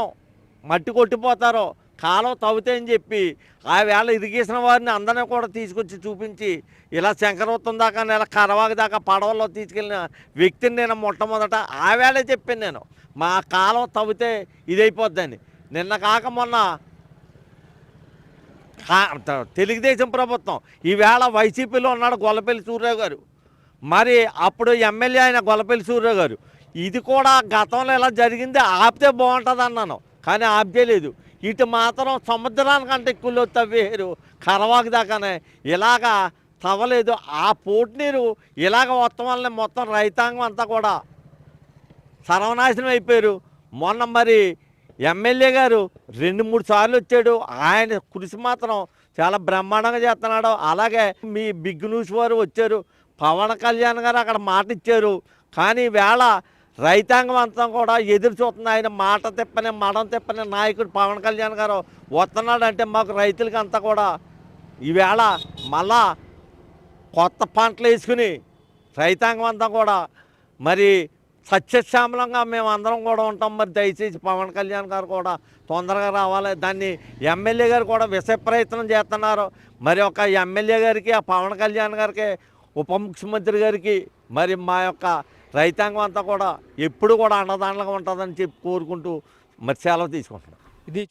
మట్టి కొట్టిపోతారో కాలువ తవ్వుతాయని చెప్పి ఆవేళ ఇరిగేషన్ వారిని అందరినీ కూడా తీసుకొచ్చి చూపించి ఇలా శంకరవృత్తం దాకా ఇలా కరవాగ దాకా పడవల్లో తీసుకెళ్ళిన వ్యక్తిని నేను మొట్టమొదట ఆవేళే చెప్పాను. నేను మా కాలువ తవ్వితే ఇదైపోద్దని. నిన్న కాక మొన్న తెలుగుదేశం ప్రభుత్వం, ఈవేళ వైసీపీలో ఉన్నాడు గొల్లపల్లి సూర్యరావు గారు, మరి అప్పుడు ఎమ్మెల్యే అయిన గొల్లపల్లి సూర్యరావు గారు. ఇది కూడా గతంలో ఇలా జరిగింది, ఆపితే బాగుంటుంది అన్నాను, కానీ ఆపితేలేదు. ఇటు మాత్రం సముద్రానికంటే ఎక్కువలో తవ్వేరు కరవాకు దాకానే, ఇలాగా తవ్వలేదు. ఆ పోటు నీరు ఇలాగ వస్తాం వల్లనే మొత్తం రైతాంగం అంతా కూడా సర్వనాశనం అయిపోయారు. మొన్న మరి ఎమ్మెల్యే గారు 2-3 సార్లు వచ్చాడు, ఆయన కృషి మాత్రం చాలా బ్రహ్మాండంగా చేస్తున్నాడు. అలాగే మీ బిగ్ న్యూస్ వారు వచ్చారు, పవన్ కళ్యాణ్ గారు అక్కడ మాట ఇచ్చారు, కానీ వేళ రైతాంగం అంతా కూడా ఎదురు చూస్తుంది. ఆయన మాట తిప్పని మడం తిప్పని నాయకుడు పవన్ కళ్యాణ్ గారు వస్తున్నాడు అంటే మాకు రైతులకి అంతా కూడా ఈవేళ మళ్ళా కొత్త పంటలు వేసుకుని రైతాంగం అంతా కూడా మరి సస్యశ్యామలంగా మేము అందరం కూడా ఉంటాం. మరి దయచేసి పవన్ కళ్యాణ్ గారు కూడా తొందరగా రావాలి. దాన్ని ఎమ్మెల్యే గారు కూడా విష ప్రయత్నం చేస్తున్నారు. మరి ఒక ఎమ్మెల్యే గారికి, ఆ పవన్ కళ్యాణ్ గారికి, ఉప ముఖ్యమంత్రి గారికి, మరి మా యొక్క రైతాంగం అంతా కూడా ఎప్పుడు కూడా అండదండగా ఉంటుందని చెప్పి కోరుకుంటూ మరి సెలవు తీసుకుంటున్నాం. ఇది